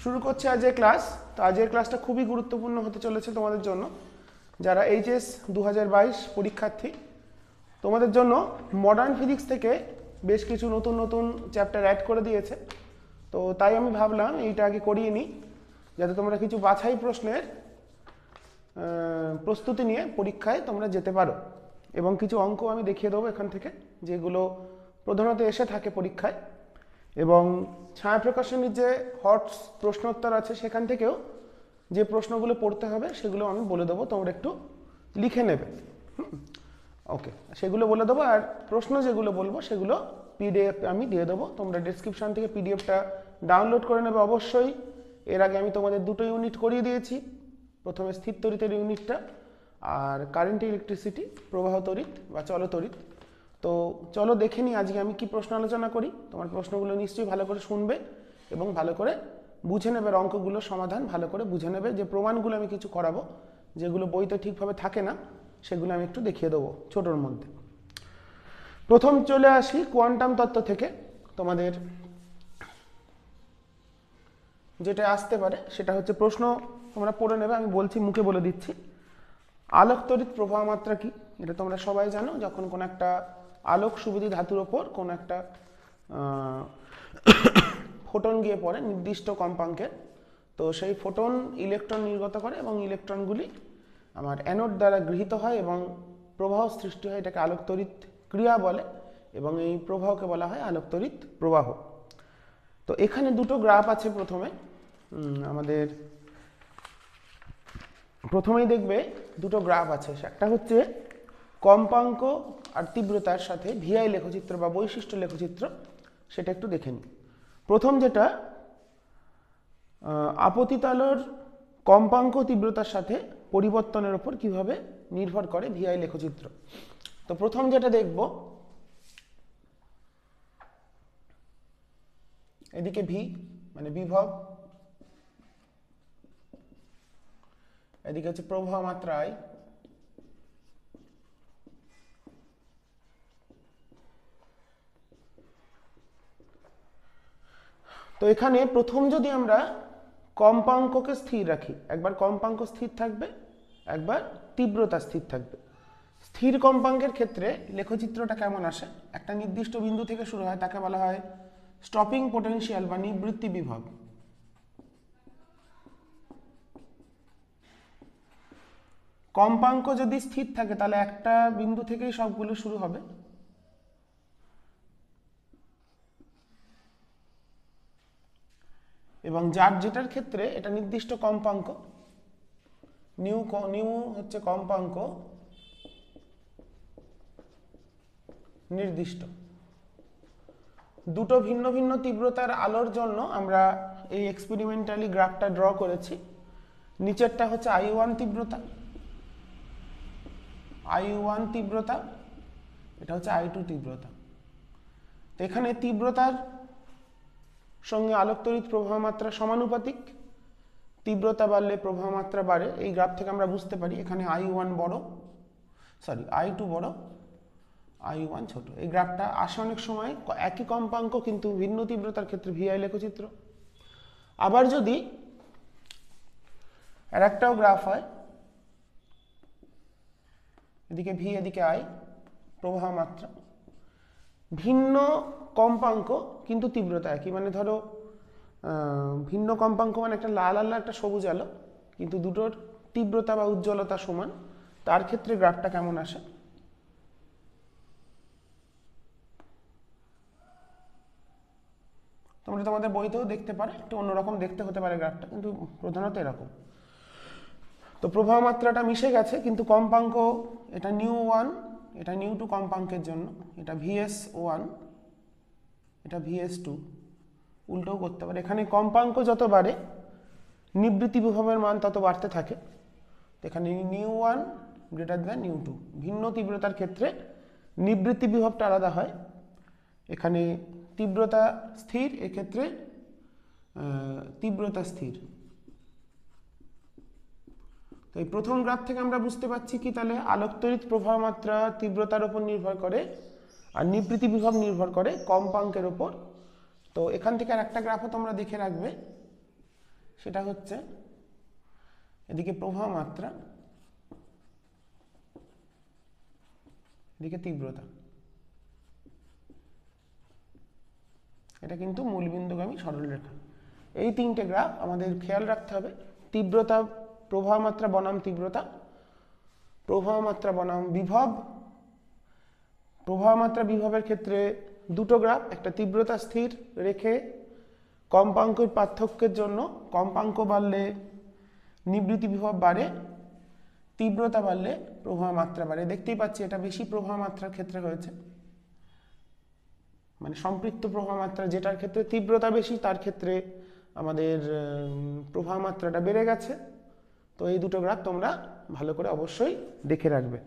শুরু করছে আজকের ক্লাস। তো আজকের ক্লাসটা খুবই গুরুত্বপূর্ণ হতে চলেছে তোমাদের জন্য, যারা এইচএস 2022 পরীক্ষার্থী। তোমাদের জন্য মডার্ন ফিজিক্স থেকে বেশ কিছু নতুন নতুন চ্যাপ্টার অ্যাড করে দিয়েছে। তো তাই আমি ভাবলাম এইটা আগে করিয়ে নিই, যাতে তোমরা কিছু বাছাই প্রশ্নের প্রস্তুতি নিয়ে পরীক্ষায় তোমরা যেতে পারো। এবং কিছু অঙ্ক আমি দেখিয়ে দেবো এখান থেকে, যেগুলো প্রধানত এসে থাকে পরীক্ষায়। এবং ছায়াপ্রকাশনীর যে হটস প্রশ্নোত্তর আছে সেখান থেকেও যে প্রশ্নগুলো পড়তে হবে সেগুলো আমি বলে দেবো, তোমরা একটু লিখে নেবে। ওকে, সেগুলো বলে দেবো। আর প্রশ্ন যেগুলো বলবো সেগুলো পিডিএফ আমি দিয়ে দেবো, তোমরা ডেসক্রিপশন থেকে পিডিএফটা ডাউনলোড করে নেবে অবশ্যই। এর আগে আমি তোমাদের দুটো ইউনিট করিয়ে দিয়েছি, প্রথমে স্থির তড়িতের ইউনিটটা আর কারেন্ট ইলেকট্রিসিটি, প্রবাহ তড়িৎ বা চলতড়িৎ। তো চলো দেখে নিই আজকে আমি কি প্রশ্ন আলোচনা করি। তোমার প্রশ্নগুলো নিশ্চয়ই ভালো করে শুনবে এবং ভালো করে বুঝে নেবে, অঙ্কগুলোর সমাধান ভালো করে বুঝে নেবে। যে প্রমাণগুলো আমি কিছু করাবো, যেগুলো বইতে ঠিকভাবে থাকে না, সেগুলো আমি একটু দেখিয়ে দেবো ছোটোর মধ্যে। প্রথম চলে আসি কোয়ান্টাম তত্ত্ব থেকে। তোমাদের যেটা আসতে পারে সেটা হচ্ছে, প্রশ্ন তোমরা পড়ে নেবে, আমি বলছি মুখে বলে দিচ্ছি। আলোক তড়িৎ প্রবাহ মাত্রা কি? এটা তোমরা সবাই জানো। যখন কোনো একটা আলোক সুবিধি ধাতুর ওপর কোনো একটা ফোটন গিয়ে পড়ে নির্দিষ্ট কম্পাঙ্কের, তো সেই ফোটন ইলেকট্রন নির্গত করে এবং ইলেকট্রনগুলি আমার অ্যানোড দ্বারা গৃহীত হয় এবং প্রবাহ সৃষ্টি হয়। এটাকে আলোক তড়িৎ ক্রিয়া বলে এবং এই প্রবাহকে বলা হয় আলোক তড়িৎ প্রবাহ। তো এখানে দুটো গ্রাফ আছে। আমাদের প্রথমেই দেখবে দুটো গ্রাফ আছে। একটা হচ্ছে কম্পাঙ্ক আর তীব্রতার সাথে ভিআই লেখচিত্র বা বৈশিষ্ট্য লেখচিত্র, সেটা একটু দেখে নিই। প্রথম যেটা, আপতিত আলোর কম্পাঙ্ক তীব্রতার সাথে পরিবর্তনের ওপর কিভাবে নির্ভর করে ভিআই লেখচিত্র। তো প্রথম যেটা দেখব, এদিকে ভি মানে বিভব, এদিকে হচ্ছে প্রবাহ মাত্রা আই। তো এখানে প্রথম যদি আমরা কম্পাঙ্ককে স্থির রাখি, একবার কম্পাঙ্ক স্থির থাকবে, একবার তীব্রতা স্থির থাকবে। স্থির কম্পাঙ্কের ক্ষেত্রে লেখচিত্রটা কেমন আসে? একটা নির্দিষ্ট বিন্দু থেকে শুরু হয়, তাকে বলা হয় স্টপিং পোটেনশিয়াল বা নিবৃত্তি বিভব। কম্পাঙ্ক যদি স্থির থাকে তাহলে একটা বিন্দু থেকেই সবগুলো শুরু হবে। এবং যার যেটার ক্ষেত্রে এটা নির্দিষ্ট কম্পাঙ্ক, নিউ হচ্ছে কম্পাঙ্ক নির্দিষ্ট। দুটো ভিন্ন ভিন্ন তীব্রতার আলোর জন্য আমরা এই এক্সপেরিমেন্টালি গ্রাফটা ড্র করেছি। নিচেরটা হচ্ছে I1 তীব্রতা, I1 তীব্রতা, এটা হচ্ছে I2 তীব্রতা। তো এখানে তীব্রতার সঙ্গে আলোক তড়িৎ প্রবাহ মাত্রা সমানুপাতিক। তীব্রতা বাড়লে প্রবাহ মাত্রা বাড়ে। এই গ্রাফ থেকে আমরা বুঝতে পারি এখানে I1 বড়, I2 বড়, I1 ছোট। এই গ্রাফটা আসে অনেক সময় একই কম্পাঙ্ক কিন্তু ভিন্ন তীব্রতার ক্ষেত্রে ভিআই লেখচিত্র। আবার যদি আর একটাও গ্রাফ হয়, এদিকে ভি এদিকে আই, প্রবাহ মাত্রা ভিন্ন কম্পাঙ্ক কিন্তু তীব্রতা একই। মানে ধরো ভিন্ন কম্পাঙ্ক মানে একটা লাল আলো একটা সবুজ আলো, কিন্তু দুটোর তীব্রতা বা উজ্জ্বলতা সমান। তার ক্ষেত্রে গ্রাফটা কেমন আসে? তোমরা তোমাদের বইতেও দেখতে পারে, একটু অন্যরকম দেখতে হতে পারে গ্রাফটা, কিন্তু প্রধানত এরকম। তো প্রবাহ মাত্রাটা মিশে গেছে, কিন্তু কম্পাঙ্ক এটা নিউ1, এটা নিউ2 কম্পাঙ্কের জন্য, এটা VS1, এটা VS2, উল্টোও করতে পারে। এখানে কম্পাঙ্ক যত বাড়ে নিবৃত্তি বিভবের মান তত বাড়তে থাকে। এখানে নিউ1 গ্রেটার দ্যান নিউ2, ভিন্ন তীব্রতার ক্ষেত্রে নিবৃত্তি বিভবটা আলাদা হয়। এখানে তীব্রতা স্থির, এক্ষেত্রে তীব্রতা স্থির। তো এই প্রথম গ্রাফ থেকে আমরা বুঝতে পারছি কি, তাহলে আলোক তড়িৎ প্রবাহ মাত্রা তীব্রতার উপর নির্ভর করে আর নিবৃত্তি বিভব নির্ভর করে কম্পাঙ্কের উপর। তো এখান থেকে আর একটা গ্রাফও তোমরা দেখে রাখবে, সেটা হচ্ছে এদিকে প্রবাহ মাত্রা, এদিকে তীব্রতা। এটা কিন্তু মূলবিন্দুগামী সরলরেখা। এই তিনটে গ্রাফ আমাদের খেয়াল রাখতে হবে। তীব্রতা, প্রবাহ মাত্রা বনাম তীব্রতা, প্রবাহ মাত্রা বনাম বিভব। প্রবাহ মাত্রা বিভবের ক্ষেত্রে দুটো গ্রাফ, একটা তীব্রতা স্থির রেখে কম্পাঙ্কের পার্থক্যের জন্য কম্পাঙ্ক বাড়লে নিবৃত্তি বিভব বাড়ে, তীব্রতা বাড়লে প্রবাহ মাত্রা বাড়ে। দেখতেই পাচ্ছি এটা বেশি প্রবাহ মাত্রার ক্ষেত্রে হয়েছে, মানে সম্পৃক্ত প্রবাহ মাত্রা যেটার ক্ষেত্রে তীব্রতা বেশি তার ক্ষেত্রে আমাদের প্রবাহ মাত্রাটা বেড়ে গেছে। তো এই দুটো গ্রাফ তোমরা ভালো করে অবশ্যই দেখে রাখবে।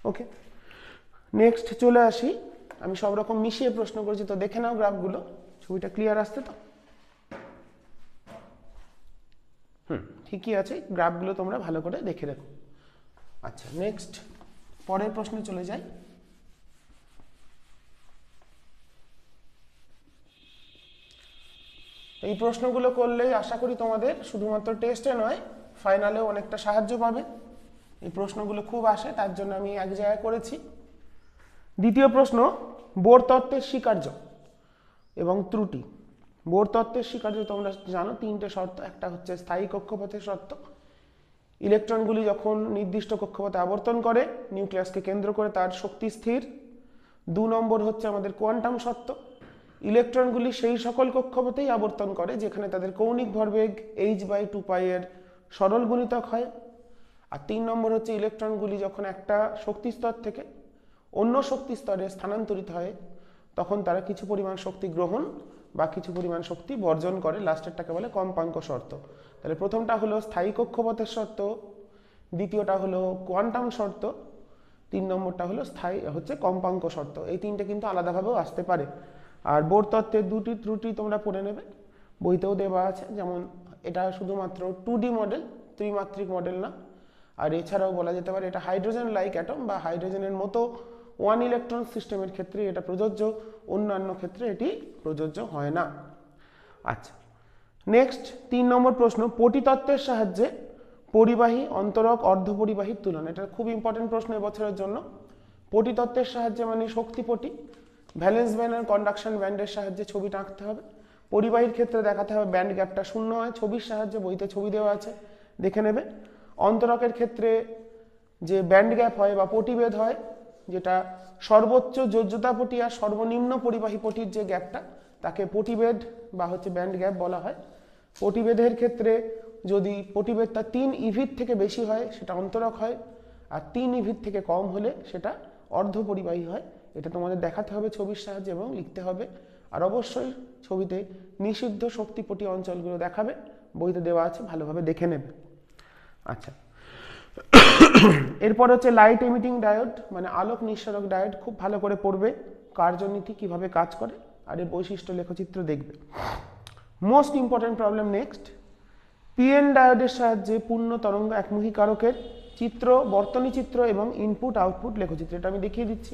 ওকে, নেক্সট চলে আসি। আমি সব রকম মিশিয়ে প্রশ্ন করেছি, তো দেখে নাও গ্রাফগুলো। ছবিটা ক্লিয়ার আসছে তো? ঠিকই আছে, গ্রাফগুলো তোমরা ভালো করে দেখে রাখো। আচ্ছা, নেক্সট পরের প্রশ্নে চলে যাই। এই প্রশ্নগুলো করলেই আশা করি তোমাদের শুধুমাত্র টেস্টে নয়, ফাইনালেও অনেকটা সাহায্য পাবে। এই প্রশ্নগুলো খুব আসে, তার জন্য আমি এক জায়গায় করেছি। দ্বিতীয় প্রশ্ন, বোর তত্ত্বের স্বীকার্য এবং ত্রুটি। বোর তত্ত্বের স্বীকার্য তোমরা জানো, তিনটে শর্ত। একটা হচ্ছে স্থায়ী কক্ষপথের শর্ত, ইলেকট্রনগুলি যখন নির্দিষ্ট কক্ষপথে আবর্তন করে নিউক্লিয়াসকে কেন্দ্র করে তার শক্তি স্থির। 2 নম্বর হচ্ছে আমাদের কোয়ান্টাম শর্ত, ইলেকট্রনগুলি সেই সকল কক্ষপথেই আবর্তন করে যেখানে তাদের কৌণিক ভরবেগ h/2π এর সরল গুণিতক হয়। আর 3 নম্বর হচ্ছে ইলেকট্রনগুলি যখন একটা শক্তি স্তর থেকে অন্য শক্তি স্তরে স্থানান্তরিত হয় তখন তারা কিছু পরিমাণ শক্তি গ্রহণ বা কিছু পরিমাণ শক্তি বর্জন করে। লাস্টেরটাকে বলে কম্পাঙ্ক শর্ত। তাহলে প্রথমটা হলো স্থায়ী কক্ষপথের শর্ত, দ্বিতীয়টা হলো কোয়ান্টাম শর্ত, 3 নম্বরটা হলো কম্পাঙ্ক শর্ত। এই তিনটে কিন্তু আলাদাভাবেও আসতে পারে। আর বোর তত্ত্বের দুটি ত্রুটি তোমরা পড়ে নেবে, বইতেও দেওয়া আছে। যেমন এটা শুধুমাত্র 2D মডেল, ত্রিমাত্রিক মডেল না। আর এছাড়াও বলা যেতে পারে এটা হাইড্রোজেন লাইক অ্যাটম বা হাইড্রোজেনের মতো 1 ইলেকট্রন সিস্টেমের ক্ষেত্রে এটা প্রযোজ্য, অন্যান্য ক্ষেত্রে এটি প্রযোজ্য হয় না। আচ্ছা, নেক্সট 3 নম্বর প্রশ্ন, পটিতত্ত্বের সাহায্যে পরিবাহী অন্তরক অর্ধপরিবাহীর তুলনা। এটা খুব ইম্পর্টেন্ট প্রশ্ন এবছরের জন্য। পটিতত্ত্বের সাহায্যে মানে শক্তিপটি, ভ্যালেন্স ব্যান্ড আর কন্ডাকশন ব্যান্ডের সাহায্যে ছবিটা আঁকতে হবে। পরিবাহীর ক্ষেত্রে দেখাতে হবে ব্যান্ড গ্যাপটা শূন্য হয়, ছবির সাহায্যে, বইতে ছবি দেওয়া আছে, দেখে নেবে। অন্তরকের ক্ষেত্রে যে ব্যান্ড গ্যাপ হয় বা পটিবেদ হয়, যেটা সর্বোচ্চ যোজ্যতা পটি আর সর্বনিম্ন পরিবাহী পটির যে গ্যাপটা, তাকে পটিবেদ বা ব্যান্ড গ্যাপ বলা হয়। পটিবেদের ক্ষেত্রে যদি পটিবেদটা 3 ইভির থেকে বেশি হয় সেটা অন্তরক হয়, আর 3 ইভির থেকে কম হলে সেটা অর্ধপরিবাহী হয়। এটা তোমাদের দেখাতে হবে ছবির সাহায্যে এবং লিখতে হবে। আর অবশ্যই ছবিতে নিষিদ্ধ শক্তিপটি অঞ্চলগুলো দেখাবে, বইতে দেওয়া আছে, ভালোভাবে দেখে নেবে। আচ্ছা, এরপর হচ্ছে লাইট এমিটিং ডায়োড, মানে আলোক নিঃসরক ডায়োড। খুব ভালো করে পড়বে, কার্যনীতি কিভাবে কাজ করে আর এর বৈশিষ্ট্য লেখচিত্র দেখবে। Most important problem next, PN ডায়োডের সাহায্যে পূর্ণ তরঙ্গ একমুখী কারকের চিত্র, বর্তনী চিত্র এবং ইনপুট আউটপুট লেখচিত্র। এটা আমি দেখিয়ে দিচ্ছি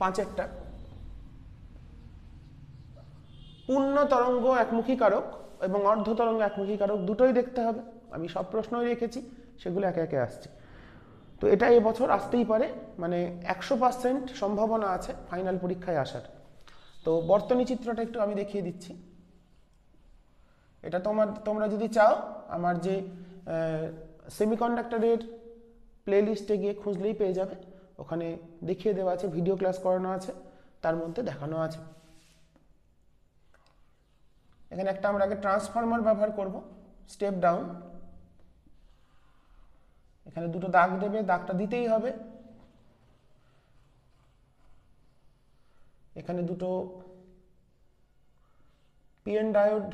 5একটা। পূর্ণ তরঙ্গ একমুখী কারক এবং অর্ধ তরঙ্গ একমুখী কারক দুটোই দেখতে হবে। আমি সব প্রশ্নই রেখেছি, সেগুলো একে একে আসছে। তো এটা এবছর আসতেই পারে, মানে 100% সম্ভাবনা আছে ফাইনাল পরীক্ষায় আসার। তো বর্তনী চিত্রটা একটু আমি দেখিয়ে দিচ্ছি। এটা তোমরা যদি চাও আমার যে সেমিকন্ডাক্টরের প্লেলিস্টে গিয়ে খুঁজলেই পেয়ে যাবে, ওখানে দেখিয়ে দেওয়া আছে, ভিডিও ক্লাস করানো আছে, তার মধ্যে দেখানো আছে। এখানে একটা আমরা আগে ট্রান্সফরমার ব্যবহার করব, স্টেপ ডাউন। এখানে দুটো দাগ দেবে, দাগটা দিতেই হবে। এখানে দুটো পিএন ডায়োড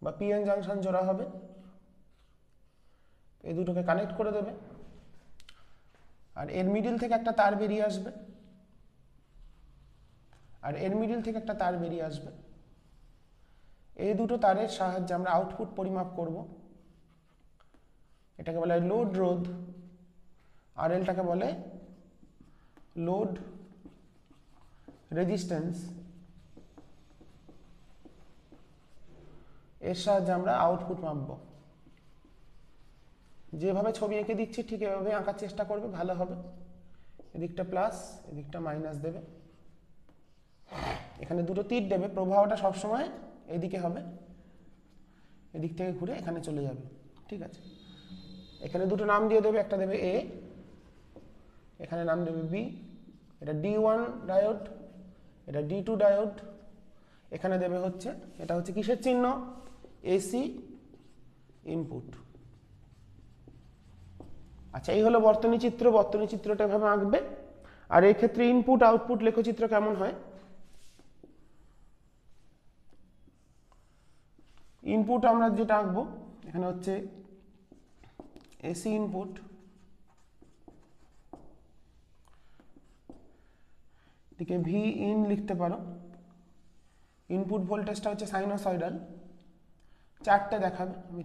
বা পিএন জাংশন জোড়া হবে, এই দুটোকে কানেক্ট করে দেবে। আর এর মিডিল থেকে একটা তার বেরিয়ে আসবে, আর এর মিডিল থেকে একটা তার বেরিয়ে আসবে। এই দুটো তারের সাহায্যে আমরা আউটপুট পরিমাপ করব। এটাকে বলে লোড রোধ, আর এলটাকে বলে লোড রেজিস্ট্যান্স। এর সাহায্যে আমরা আউটপুট মাপবো। যেভাবে ছবি এঁকে দিচ্ছি ঠিক এভাবে আঁকার চেষ্টা করবে, ভালো হবে। এদিকটা প্লাস, এদিকটা মাইনাস দেবে। এখানে দুটো তীর দেবে, প্রবাহটা সবসময় এদিকে হবে, এদিক থেকে ঘুরে এখানে চলে যাবে, ঠিক আছে। এখানে দুটো নাম দিয়ে দেবে, একটা দেবে এ, এখানে নাম দেবে বি। এটা D1 ডায়োড, এটা D2 ডায়োড। এখানে দেবে হচ্ছে, এটা হচ্ছে কিসের চিহ্ন? AC input. আচ্ছা, এই হলো বর্তনী চিত্র। বর্তনী চিত্রটা এভাবে আঁকবে। আর এই ক্ষেত্রে ইনপুট আউটপুট লেখচিত্র কেমন হয়? ইনপুট আমরা যেটা আঁকবো এখানে হচ্ছে এসি ইনপুট, এদিকে ভি ইন লিখতে পারো। ইনপুট ভোল্টেজটা হচ্ছে সাইনোসয়েডাল, চারটে দেখাবে, আমি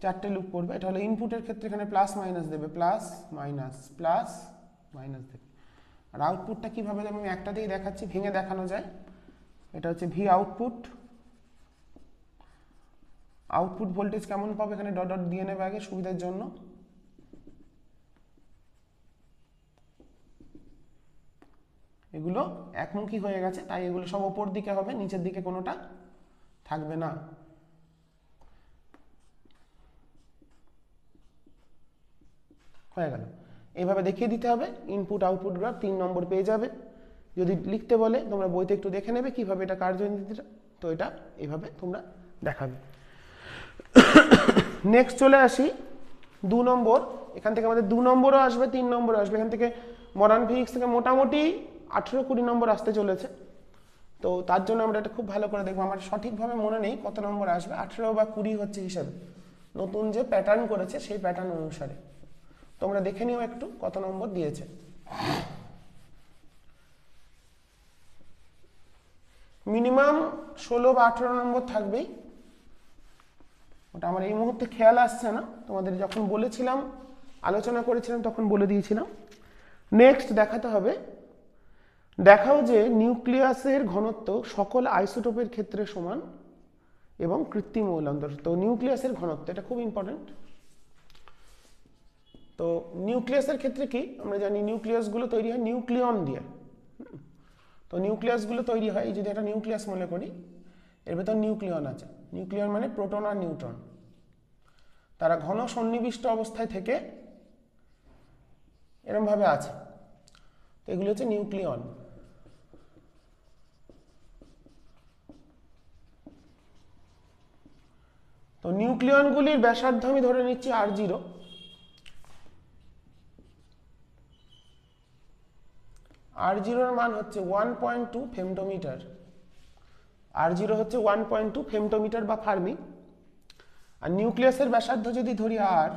চারটে লুপ করবে। এটা হলো ইনপুটের ক্ষেত্রে, এখানে প্লাস মাইনাস দেবে, প্লাস মাইনাস দেবে। আর আউটপুটটা কিভাবে দেবে আমি একটা দিয়ে দেখাচ্ছি, ভেঙে দেখানো যায়। এটা হচ্ছে ভি আউটপুট। আউটপুট ভোল্টেজ কেমন পাবে এখানে ডট ডট দিয়ে নেবে আগে সুবিধার জন্য। এগুলো একমুখী হয়ে গেছে, তাই এগুলো সব ওপর দিকে হবে, নিচের দিকে কোনোটা থাকবে না। হয়ে গেল। এইভাবে দেখিয়ে দিতে হবে। ইনপুট আউটপুট গ্রাফ 3 নম্বর পেয়ে যাবে। যদি লিখতে বলে তোমরা বইতে একটু দেখে নেবে কিভাবে এটা কার্যনীতিটা, তো এটা এইভাবে তোমরা দেখাবে। নেক্সট চলে আসি 2 নম্বর। এখান থেকে আমাদের 2 নম্বরও আসবে, 3 নম্বরও আসবে। এখান থেকে মডার্ন ফিজিক্স থেকে মোটামুটি 18-20 নম্বর আসতে চলেছে। তো তার জন্য আমরা এটা খুব ভালো করে দেখবো। আমার সঠিকভাবে মনে নেই কত নম্বর আসবে, 18 বা 20 হচ্ছে হিসাবে, নতুন যে প্যাটার্ন করেছে সেই প্যাটার্ন অনুসারে। তোমরা দেখে নিও একটু কত নম্বর দিয়েছে। মিনিমাম 16 বা 18 নম্বর থাকবেই, ওটা আমার এই মুহূর্তে খেয়াল আসছে না, তোমাদের যখন বলেছিলাম আলোচনা করেছিলাম তখন বলে দিয়েছিলাম। নেক্সট দেখাতে হবে, দেখাও যে নিউক্লিয়াসের ঘনত্ব সকল আইসোটোপের ক্ষেত্রে সমান এবং কৃত্রিম মৌলান্তর। তো নিউক্লিয়াসের ঘনত্ব এটা খুব ইম্পর্টেন্ট। তো নিউক্লিয়াসের ক্ষেত্রে কি আমরা জানি, নিউক্লিয়াসগুলো তৈরি হয় নিউক্লিয়ন দিয়ে। তো নিউক্লিয়াসগুলো তৈরি হয়, যদি একটা নিউক্লিয়াস মনে করি, এর ভেতর নিউক্লিয়ন আছে। নিউক্লিয়ন মানে প্রোটন আর নিউট্রন, তারা ঘন সন্নিবিষ্ট অবস্থায় থেকে এরমভাবে আছে। তো এগুলো হচ্ছে নিউক্লিয়ন। তো নিউক্লিয়নগুলির ব্যাসার্ধ আমি ধরে নিচ্ছি R0। R0 এর মান হচ্ছে 1.2 ফেমটোমিটার। R0 হচ্ছে 1.2 ফেমটোমিটার বা ফার্মি। আর নিউক্লিয়াসের ব্যাসার্ধ যদি ধরি R,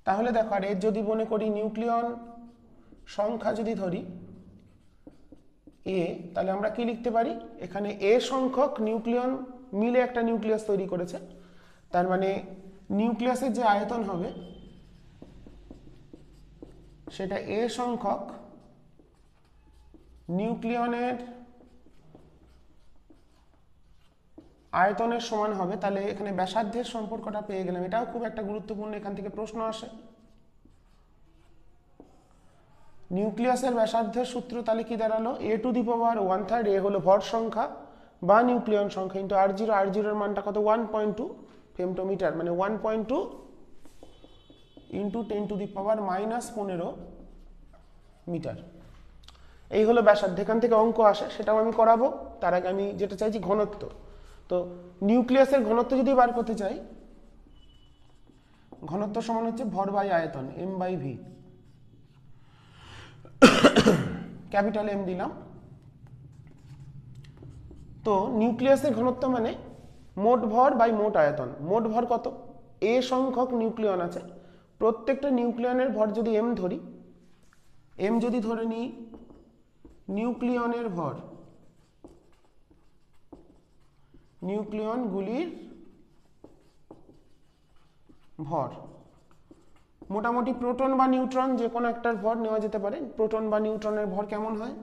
তাহলে দেখো, আর এর যদি মনে করি নিউক্লিয়ন সংখ্যা যদি ধরি A, তাহলে আমরা কি লিখতে পারি, এখানে A সংখ্যক নিউক্লিয়ন মিলে একটা নিউক্লিয়াস তৈরি করেছে। তার মানে নিউক্লিয়াসের যে আয়তন হবে সেটা A সংখ্যক নিউক্লিয়নের আয়তনের সমান হবে। তাহলে এখানে ব্যাসার্ধের সম্পর্কটা পেয়ে গেলাম। এটাও খুব একটা গুরুত্বপূর্ণ, এখান থেকে প্রশ্ন আসে। নিউক্লিয়াসের ব্যাসার্ধের সূত্র তাহলে কি দাঁড়ালো, A⁻⁴ এ হলো ভর সংখ্যা বা নিউক্লিয়ন সংখ্যা ইন্টু R0। R0 এর মানটা কত, 1.2 ফেমটোমিটার, মানে 1.2 ইন্টু 10⁻⁻15 মিটার। এই হলো ব্যাসার্ধ। এখান থেকে অঙ্ক আসে, সেটাও আমি করাবো। তার আগে আমি যেটা চাইছি ঘনত্ব। তো নিউক্লিয়াসের ঘনত্ব যদি বার করতে চাই, ঘনত্ব সমান হচ্ছে ভর বাই আয়তন, m/v। ক্যাপিটাল M দিলাম। তো নিউক্লিয়াসের ঘনত্ব মানে মোট ভর বাই মোট আয়তন। মোট ভর কত, A সংখ্যক নিউক্লিয়ন আছে, প্রত্যেকটা নিউক্লিয়নের ভর যদি M ধরি, M যদি ধরে নিই নিউক্লিয়নের ভর, নিউক্লিয়নগুলির ভর, মোটামুটি প্রোটন বা নিউট্রন যে কোনো একটার ভর নেওয়া যেতে পারে। প্রোটন বা নিউট্রনের ভর কেমন হয়,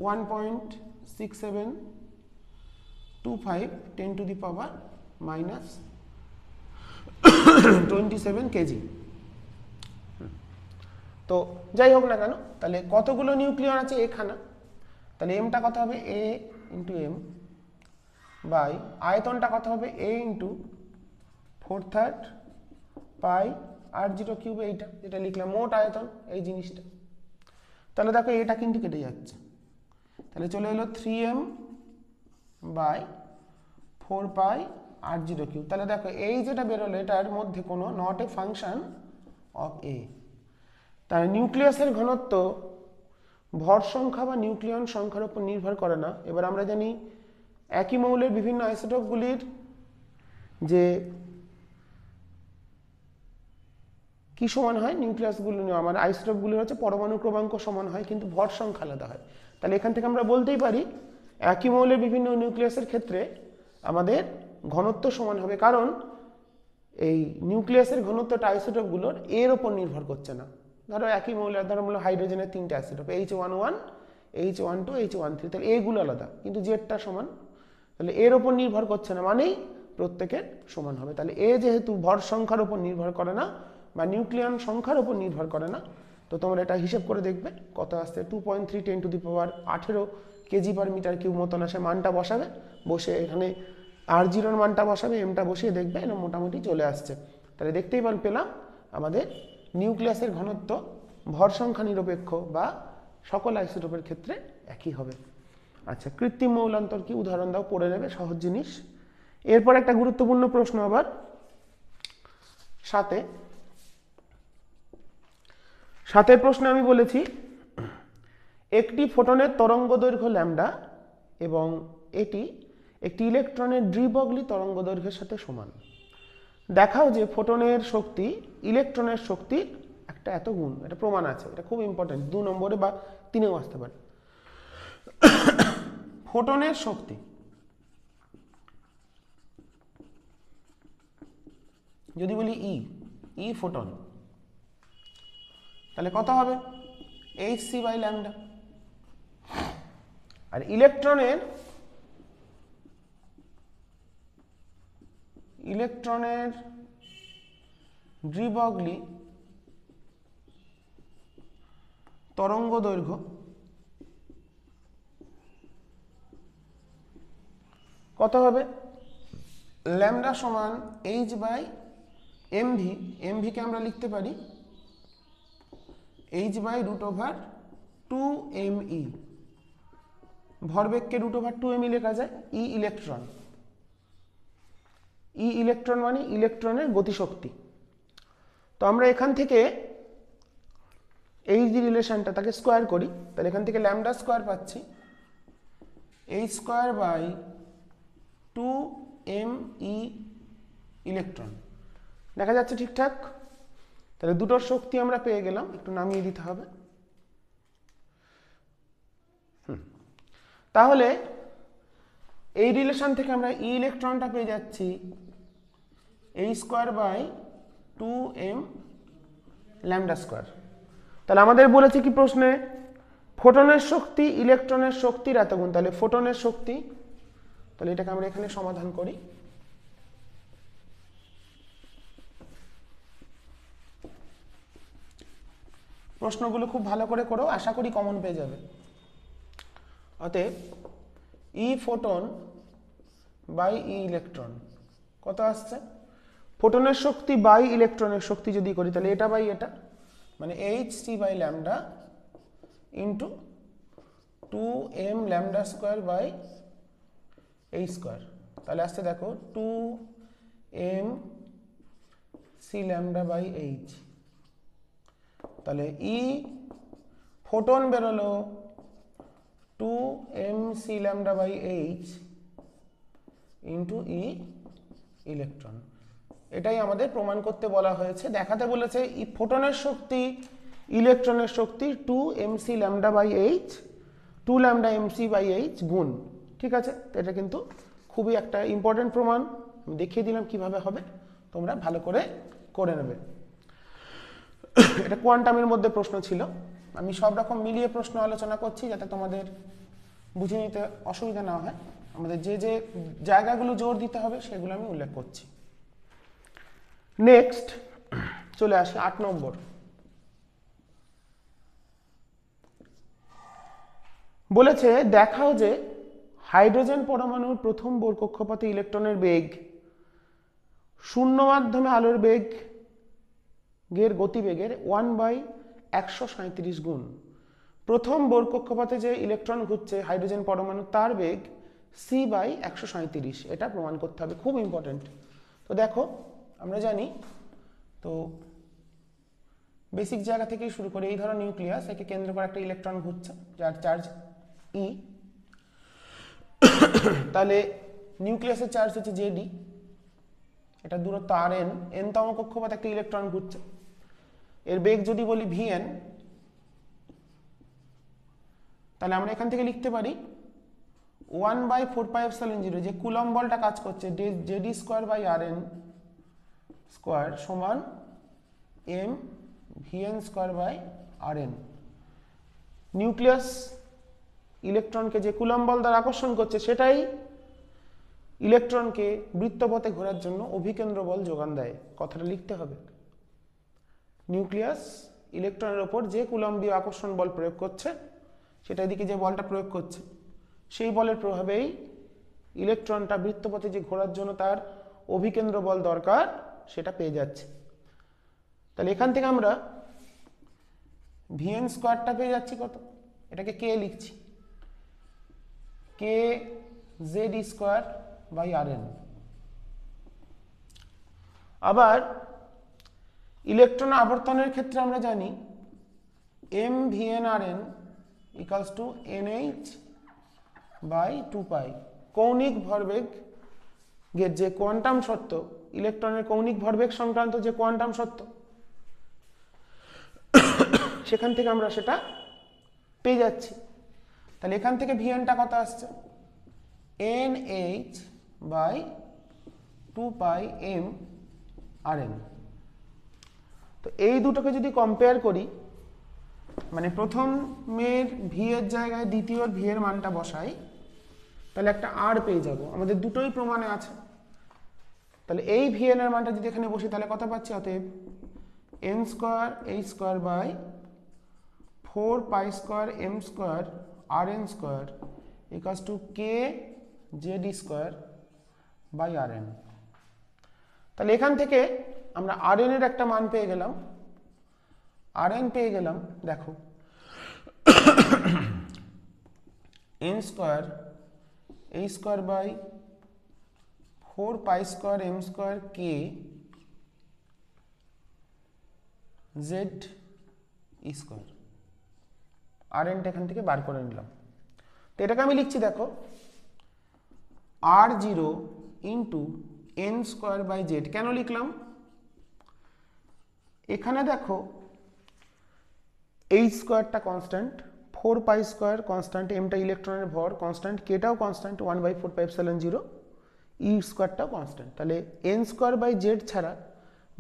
1.6725 10⁻⁻27 কেজি। তো যাই হোক না কেন, তাহলে কতগুলো নিউক্লিয়ন আছে এখানে, তাহলে এমটা কত হবে a ইন্টু এম বাই আয়তনটা কত হবে a ইন্টু 4/3 পাই r0³ এইটা যেটা লিখলাম মোট আয়তন এই জিনিসটা। তাহলে দেখো এটা কিন্তু কেটে যাচ্ছে, তাহলে চলে এলো 3m বাই 4 পাই r0³। তাহলে দেখো এই যেটা বেরোলো এটার মধ্যে কোনো নট এ ফাংশন অফ এ। তাই নিউক্লিয়াসের ঘনত্ব ভর সংখ্যা বা নিউক্লিয়ন সংখ্যার উপর নির্ভর করে না। এবার আমরা জানি একই মৌলের বিভিন্ন আইসোটোপগুলির যে কি সমান হয়, নিউক্লিয়াসগুলো আমার আইসোটোপগুলির হচ্ছে পরমাণু ক্রমাঙ্ক সমান হয়, কিন্তু ভর সংখ্যা আলাদা হয়। তাহলে এখান থেকে আমরা বলতেই পারি একই মৌলের বিভিন্ন নিউক্লিয়াসের ক্ষেত্রে আমাদের ঘনত্ব সমান হবে, কারণ এই নিউক্লিয়াসের ঘনত্বটা আইসোটোপগুলোর এর ওপর নির্ভর করছে না। ধরো একই মৌলের, ধরো হলো হাইড্রোজেনের 3টে আইসোটোপ H11, H12, H13, তাহলে এগুলো আলাদা কিন্তু জেডটা সমান, তাহলে এর ওপর নির্ভর করছে না মানেই প্রত্যেকের সমান হবে। তাহলে এ যেহেতু ভর সংখ্যার উপর নির্ভর করে না বা নিউক্লিয়ন সংখ্যার উপর নির্ভর করে না, তো তোমরা এটা হিসেব করে দেখবে কত আসছে 2.3 10⁻18 কেজি/মিটার কিউব মতন আসে। মানটা বসাবে, বসে এখানে r0 মানটা বসাবে, এমটা বসিয়ে দেখবে এটা মোটামুটি চলে আসছে। তাহলে দেখতেই পেলাম আমাদের নিউক্লিয়াসের ঘনত্ব ভর সংখ্যা নিরপেক্ষ বা সকল আইসোটোপের ক্ষেত্রে একই হবে। আচ্ছা, কৃত্রিম মৌলান্তর কি উদাহরণ দাও, পড়ে নেবে, সহজ জিনিস। এরপর একটা গুরুত্বপূর্ণ প্রশ্ন আবার সাতের প্রশ্নে আমি বলেছি একটি ফোটনের তরঙ্গ দৈর্ঘ্য ল্যামডা এবং এটি একটি ইলেকট্রনের দ্বিবগলি তরঙ্গ দৈর্ঘ্যের সাথে সমান। দেখাও যে ফোটনের শক্তি ইলেকট্রনের শক্তির একটা এত গুণ। এটা প্রমাণ আছে, এটা খুব ইম্পর্টেন্ট, 2 নম্বরে বা 3এও আসতে পারে। ফোটনের শক্তি যদি বলি ই ফোটন, তাহলে কত হবে hc/ল্যামডা। আর ইলেকট্রনের দ্বিবগলি তরঙ্গ দৈর্ঘ্য কত হবে, ল্যামডা সমান h/mv। mv কে আমরা লিখতে পারি h/√2me। ভরবেগকে √2me লেখা যায়। ই ইলেকট্রন মানে ইলেকট্রনের গতিশক্তি। তো আমরা এখান থেকে এই যে রিলেশনটা তাকে স্কোয়ার করি, তাহলে এখান থেকে ল্যামডা স্কোয়ার পাচ্ছি h²/2me ইলেকট্রন। দেখা যাচ্ছে ঠিকঠাক? তাহলে দুটোর শক্তি আমরা পেয়ে গেলাম, একটু নামিয়ে দিতে হবে। তাহলে এই রিলেশন থেকে আমরা ই ইলেকট্রনটা পেয়ে যাচ্ছি h²/2m ল্যামডা স্কোয়ার। তাহলে আমাদের বলেছে কি প্রশ্নে, ফোটনের শক্তি ইলেকট্রনের শক্তির এত গুণ। তাহলে ফোটনের শক্তি, তাহলে এটাকে আমরা এখানে সমাধান করি। প্রশ্নগুলো খুব ভালো করে করো, আশা করি কমন পেয়ে যাবে। অতএব ই ফোটন বাই ই ইলেকট্রন কত আসছে, ফোটনের শক্তি বাই ইলেকট্রনের শক্তি যদি করি তাহলে এটা বাই এটা, মানে hc/ল্যামডা into 2m lambda square by h²। তাহলে আসছে দেখো 2m c/λ/h। তাহলে ই ফোটন বেরোলো 2m c/λ/h ইন্টু ই ইলেকট্রন। এটাই আমাদের প্রমাণ করতে বলা হয়েছে। দেখাতে বলেছে ই ফোটনের শক্তি ইলেকট্রনের শক্তি 2m c/λ/h 2λ mc/h গুণ। ঠিক আছে, এটা কিন্তু খুবই একটা ইম্পর্টেন্ট প্রমাণ। আমি দেখিয়ে দিলাম কিভাবে হবে, তোমরা ভালো করে করে নেবে। এটা কোয়ান্টামের মধ্যে প্রশ্ন ছিল। আমি সব রকম মিলিয়ে প্রশ্ন আলোচনা করছি যাতে তোমাদের বুঝে নিতে অসুবিধা না হয়। আমাদের যে যে জায়গাগুলো জোর দিতে হবে সেগুলো আমি উল্লেখ করছি। নেক্সট চলে আসি 8 নম্বর। বলেছে দেখাও যে হাইড্রোজেন পরমাণুর প্রথম বোর কক্ষপথে ইলেকট্রনের বেগ শূন্য মাধ্যমে আলোর বেগের গতিবেগের 1/137 গুণ। প্রথম বোর কক্ষপথে যে ইলেকট্রন ঘুরছে হাইড্রোজেন পরমাণু তার বেগ c/137, এটা প্রমাণ করতে হবে, খুব ইম্পর্টেন্ট। তো দেখো আমরা জানি তো বেসিক জায়গা থেকেই শুরু করে, এই ধরো নিউক্লিয়াস, একে কেন্দ্র করে একটা ইলেকট্রন ঘুরছে যার চার্জ ই। তাহলে নিউক্লিয়াসের চার্জ হচ্ছে Zd, এটা দূরত্ব Rn, n-তম কক্ষপথে একটা ইলেকট্রন ঘুরছে, এর বেগ যদি বলি Vn, তাহলে আমরা এখান থেকে লিখতে পারি 1/4πε0, যে কুলম্ব বলটা কাজ করছে Zd²/Rn² সমান m Vn²/Rn। নিউক্লিয়াস ইলেকট্রনকে যে কুলম্ব বল দ্বারা আকর্ষণ করছে সেটাই ইলেকট্রনকে বৃত্তপথে ঘোরার জন্য অভিকেন্দ্র বল যোগান দেয়। কথাটা লিখতে হবে, নিউক্লিয়াস ইলেকট্রনের ওপর যে কুলম্বীয় আকর্ষণ বল প্রয়োগ করছে, সেটা এদিকে যে বলটা প্রয়োগ করছে সেই বলের প্রভাবেই ইলেকট্রনটা বৃত্তপথে যে ঘোরার জন্য তার অভিকেন্দ্র বল দরকার সেটা পেয়ে যাচ্ছে। তাহলে এখান থেকে আমরা Vn² পেয়ে যাচ্ছি কত, এটাকে কে লিখছি, k Zd²/Rn। আবার ইলেকট্রন আবর্তনের ক্ষেত্রে আমরা জানি m Vn/Rn = nh/2π। কৌণিক ভরবেগের যে কোয়ান্টাম শর্ত, ইলেকট্রনের কৌণিক ভরবেগ সংক্রান্ত যে কোয়ান্টাম শর্ত, সেখান থেকে আমরা সেটা পেয়ে যাচ্ছি। তাহলে এখান থেকে Vnটা কত আসছে, nh/2πmRn। তো এই দুটোকে যদি কম্পেয়ার করি, মানে প্রথমের ভি এর জায়গায় দ্বিতীয় ভি এর মানটা বসাই, তাহলে একটা আর পেয়ে যাব। আমাদের দুটোই প্রমাণে আছে। তাহলে এই Vn এর মানটা যদি এখানে বসি তাহলে কত পাচ্ছি, অতএব n²h²/4π²m²Rn² = k Zd²/Rn। তাহলে এখান থেকে আমরা Rn এর একটা মান পেয়ে গেলাম। Rn পেয়ে গেলাম, দেখো n²h²/4π²m²k Zd²। Rnটা এখান থেকে বার করে নিলাম। তো এটাকে আমি লিখছি, দেখো R0 × n²/z। কেন লিখলাম, এখানে দেখো h² কনস্ট্যান্ট, 4π² কনস্ট্যান্ট, mটা ইলেকট্রনের ভর কনস্ট্যান্ট, kটাও কনস্ট্যান্ট 1/4πε0, e²টাও কনস্ট্যান্ট। তাহলে n²/z ছাড়া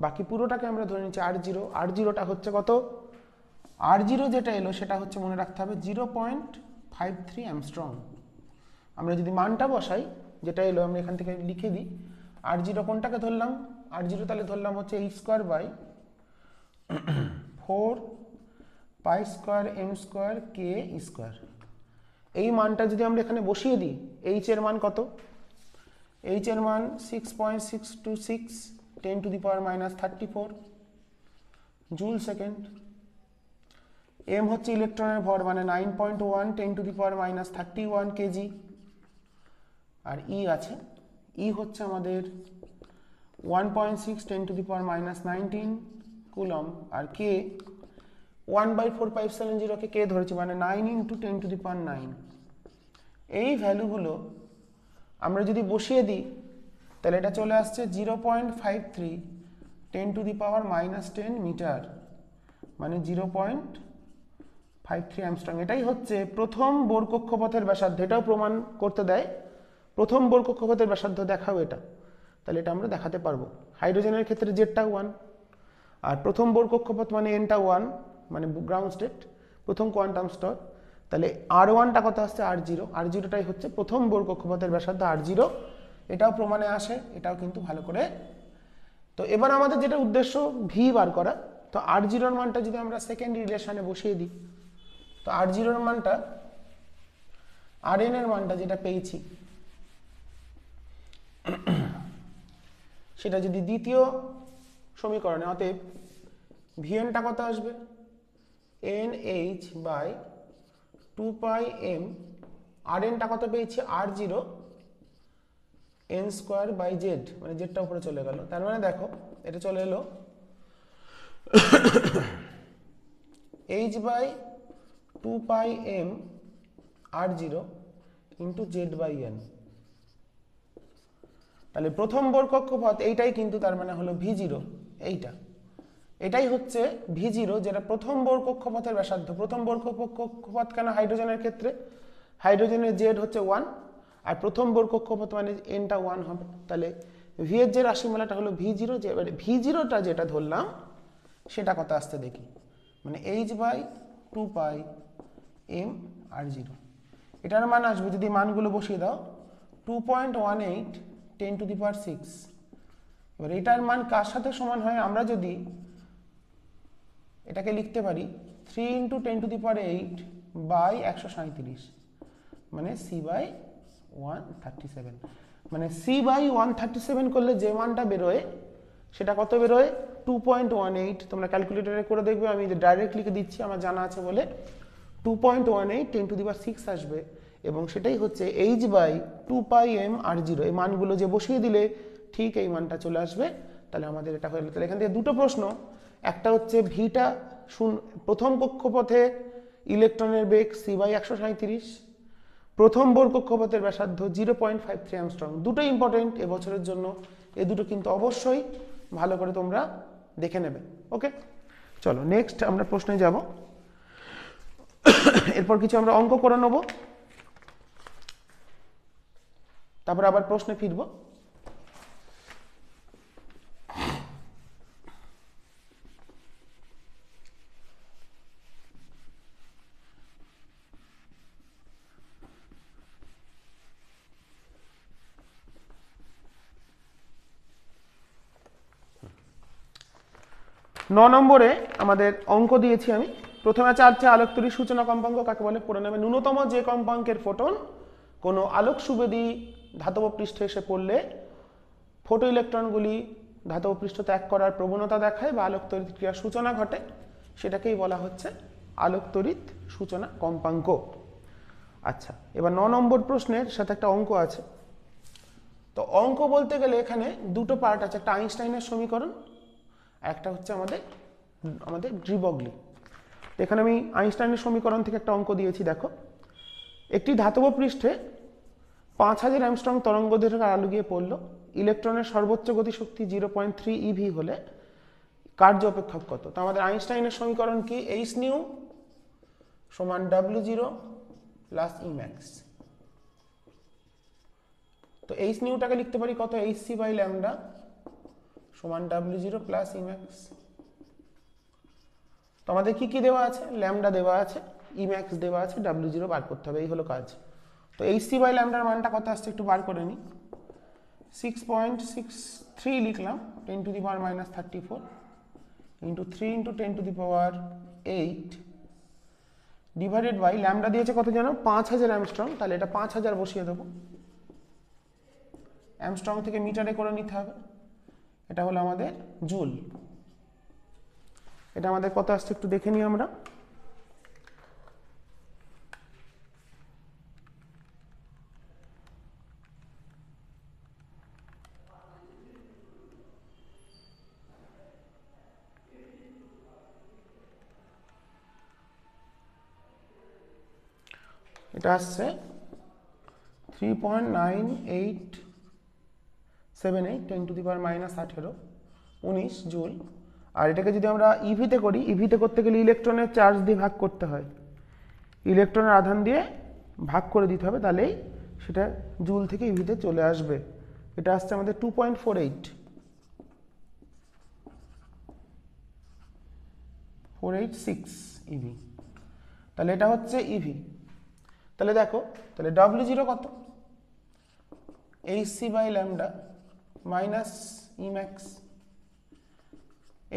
বাকি পুরোটাকে আমরা ধরে নিচ্ছি R0। R0টা হচ্ছে কত, R0 যেটা এলো সেটা হচ্ছে, মনে রাখতে হবে, 0.53 অ্যাংস্ট্রম। আমরা যদি মানটা বসাই যেটা এলো, আমরা এখান থেকে লিখে দিই R0 কোনটাকে ধরলাম, R0 তাহলে ধরলাম হচ্ছে h²/4π²m²k²। এই মানটা যদি আমরা এখানে বসিয়ে দিই, h এর মান কত, h এর মান 6.626 10⁻³ জুল সেকেন্ড। m হচ্ছে ইলেকট্রনের ভর, মানে 9.1 10⁻³ কেজি। আর e আছে, e হচ্ছে আমাদের 1.6 10⁻19 কুলম। আর k 1/4πε0 কে কে ধরেছি, মানে 9 × 10⁹। এই ভ্যালুগুলো আমরা যদি বসিয়ে দিই তাহলে এটা চলে আসছে 0.53 10⁻10 মিটার, মানে 0.53 অ্যাংস্ট্রম। এটাই হচ্ছে প্রথম বোর কক্ষপথের ব্যাসার্ধ। এটাও প্রমাণ করতে দেয়, প্রথম বোর কক্ষপথের ব্যাসার্ধ দেখাও এটা। তাহলে এটা আমরা দেখাতে পারবো। হাইড্রোজেনের ক্ষেত্রে জেডটা 1, আর প্রথম বোর কক্ষপথ মানে এনটা 1, মানে গ্রাউন্ড স্টেট, প্রথম কোয়ান্টাম স্তর। তাহলে R1টা কত আসছে, R0, R0টাই হচ্ছে প্রথম বোর কক্ষপথের ব্যাসার্ধ R0, এটাও প্রমাণে আসে, এটাও কিন্তু ভালো করে। তো এবার আমাদের যেটা উদ্দেশ্য ভি বার করা, তো R0 মানটা যদি আমরা সেকেন্ড রিলেশনে বসিয়ে দিই, তো R0 মানটা Rn এর মানটা যেটা পেয়েছি সেটা যদি দ্বিতীয় সমীকরণে, অতএব Vnটা কত আসবে, nh/2πm, Rnটা কত পেয়েছি, R0 n²/z, মানে জেডটা উপরে চলে গেল। তার মানে দেখো এটা চলে এলো h/2πm R0 ইন্টু z/n। তাহলে প্রথম বোর কক্ষপথ এইটাই কিন্তু, তার মানে হলো V0, এটাই হচ্ছে V0, যেটা প্রথম বোর কক্ষপথের ব্যাসার্ধ। প্রথম বোর কক্ষপথ কেন হাইড্রোজেনের ক্ষেত্রে, হাইড্রোজেনের জেড হচ্ছে 1, আর প্রথম বোর কক্ষপথ মানে এনটা 1 হবে। তাহলে ভি এর যে রাশিমালাটা হলো V0, যে এবারে V0টা যেটা ধরলাম সেটা কত আসতে দেখি, মানে h/2πm R0, এটার মান আসবে, যদি মানগুলো বসিয়ে দাও, 2.18 10⁶। এবার এটার মান কার সাথে সমান হয়, আমরা যদি এটাকে লিখতে পারি 3 × 10⁸/137, মানে c/137, মানে c/137 করলে যে মানটা বেরোয় সেটা কত বেরোয়, 2.18। তোমরা ক্যালকুলেটরে করে দেখবে, আমি ডাইরেক্ট লিখে দিচ্ছি আমার জানা আছে বলে, 2.18 10⁶ আসবে, এবং সেটাই হচ্ছে h/2πm R0। এই মানগুলো যে বসিয়ে দিলে ঠিক এই মানটা চলে আসবে। তাহলে আমাদের এটা হয়ে গেল। তাহলে এখান থেকে দুটো প্রশ্ন, একটা হচ্ছে ভিটা প্রথম কক্ষপথে ইলেকট্রনের বেগ c/137, প্রথম বোর কক্ষপথের ব্যাসার্ধ 0.53 অ্যাংস্ট্রম, দুটোই ইম্পর্টেন্ট এবছরের জন্য। এই দুটো কিন্তু অবশ্যই ভালো করে তোমরা দেখে নেবে। ওকে, চলো নেক্সট আমরা প্রশ্নে যাব। এরপর কিছু আমরা অঙ্ক করে নেব, তারপর আবার প্রশ্নে ফিরবো। নম্বরে আমাদের অঙ্ক দিয়েছি আমি। প্রথমে আছে আলোক তড়িৎ সূচনা কম্পাঙ্ক কাকে বলে পড়ে নেবে। ন্যূনতম যে কম্পাঙ্কের ফোটন কোনো আলোক সুবেদী ধাতব পৃষ্ঠে এসে পড়লে ফোটো ইলেকট্রনগুলি ধাতব পৃষ্ঠ ত্যাগ করার প্রবণতা দেখায় বা আলোক তড়িৎ ক্রিয়ার সূচনা ঘটে, সেটাকেই বলা হচ্ছে আলোক তড়িৎ সূচনা কম্পাঙ্ক। আচ্ছা, এবার 9 নম্বর প্রশ্নের সাথে একটা অঙ্ক আছে। তো অঙ্ক বলতে গেলে এখানে দুটো পার্ট আছে, একটা আইনস্টাইনের সমীকরণ, একটা হচ্ছে আমাদের ডি ব্রগলি। এখানে আমি আইনস্টাইনের সমীকরণ থেকে একটা অঙ্ক দিয়েছি। দেখো, একটি ধাতব পৃষ্ঠে 5000 অ্যাংস্ট্রম তরঙ্গ দৈর্ঘ্যের আলো গিয়ে পড়লো। ইলেকট্রনের সর্বোচ্চ গতিশক্তি 0.3 eV হলে কার্য অপেক্ষক কত? তো আমাদের আইনস্টাইনের সমীকরণ কি, h নিউ সমান w0 প্লাস Emax। তো h নিউটাকে লিখতে পারি কত, hc/ল্যামডা সমান w0 প্লাস Emax। তো আমাদের কি কি দেওয়া আছে, ল্যামডা দেওয়া আছে, Emax দেওয়া আছে, w0 বার করতে হবে, এই হলো কাজ। তো hc/ল্যামডার মানটা কত আসছে একটু বার করে নিই। 6.63 লিখলাম 10⁻³ ইন্টু 3 × 10⁸ ডিভাইডেড বাই ল্যামডা দিয়েছে কত জানো, 5000 অ্যাংস্ট্রম। তাহলে এটা 5000 বসিয়ে দেবো, অ্যাংস্ট্রম থেকে মিটারে করে নিতে হবে। এটা হলো আমাদের জুল। এটা আমাদের কত আসছে একটু দেখে নিই আমরা। এটা আসছে 3.9878 10⁻18 19 জুল। আর এটাকে যদি আমরা ইভিতে করি, ইভিতে করতে গেলে ইলেকট্রনের চার্জ দিয়ে ভাগ করতে হয়, ইলেকট্রনের আধান দিয়ে ভাগ করে দিতে হবে, তাহলেই সেটা জুল থেকে ইভিতে চলে আসবে। এটা আসছে আমাদের 2.486 ইভি। তাহলে এটা হচ্ছে ইভি। তাহলে দেখো, তাহলে W0 কত, hc by lambda minus Emax।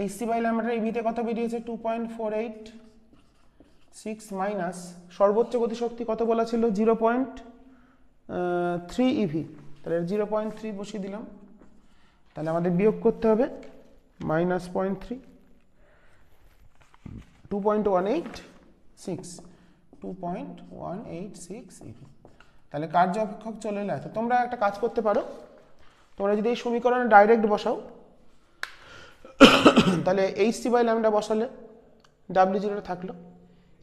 hc by lambda ইভিতে কত বেরিয়েছে 2.486 মাইনাস সর্বোচ্চ গতিশক্তি কত বলা ছিল 0.3 ইভি, তাহলে 0.3 বসিয়ে দিলাম। তাহলে আমাদের বিয়োগ করতে হবে মাইনাস 0.3, 2.186 ইভি। তাহলে কার্য অপেক্ষক চলে এলো। তো তোমরা একটা কাজ করতে পারো, তোমরা যদি এই সমীকরণে ডাইরেক্ট বসাও তাহলে hc বাই ল্যামডা বসালে W0 থাকলো।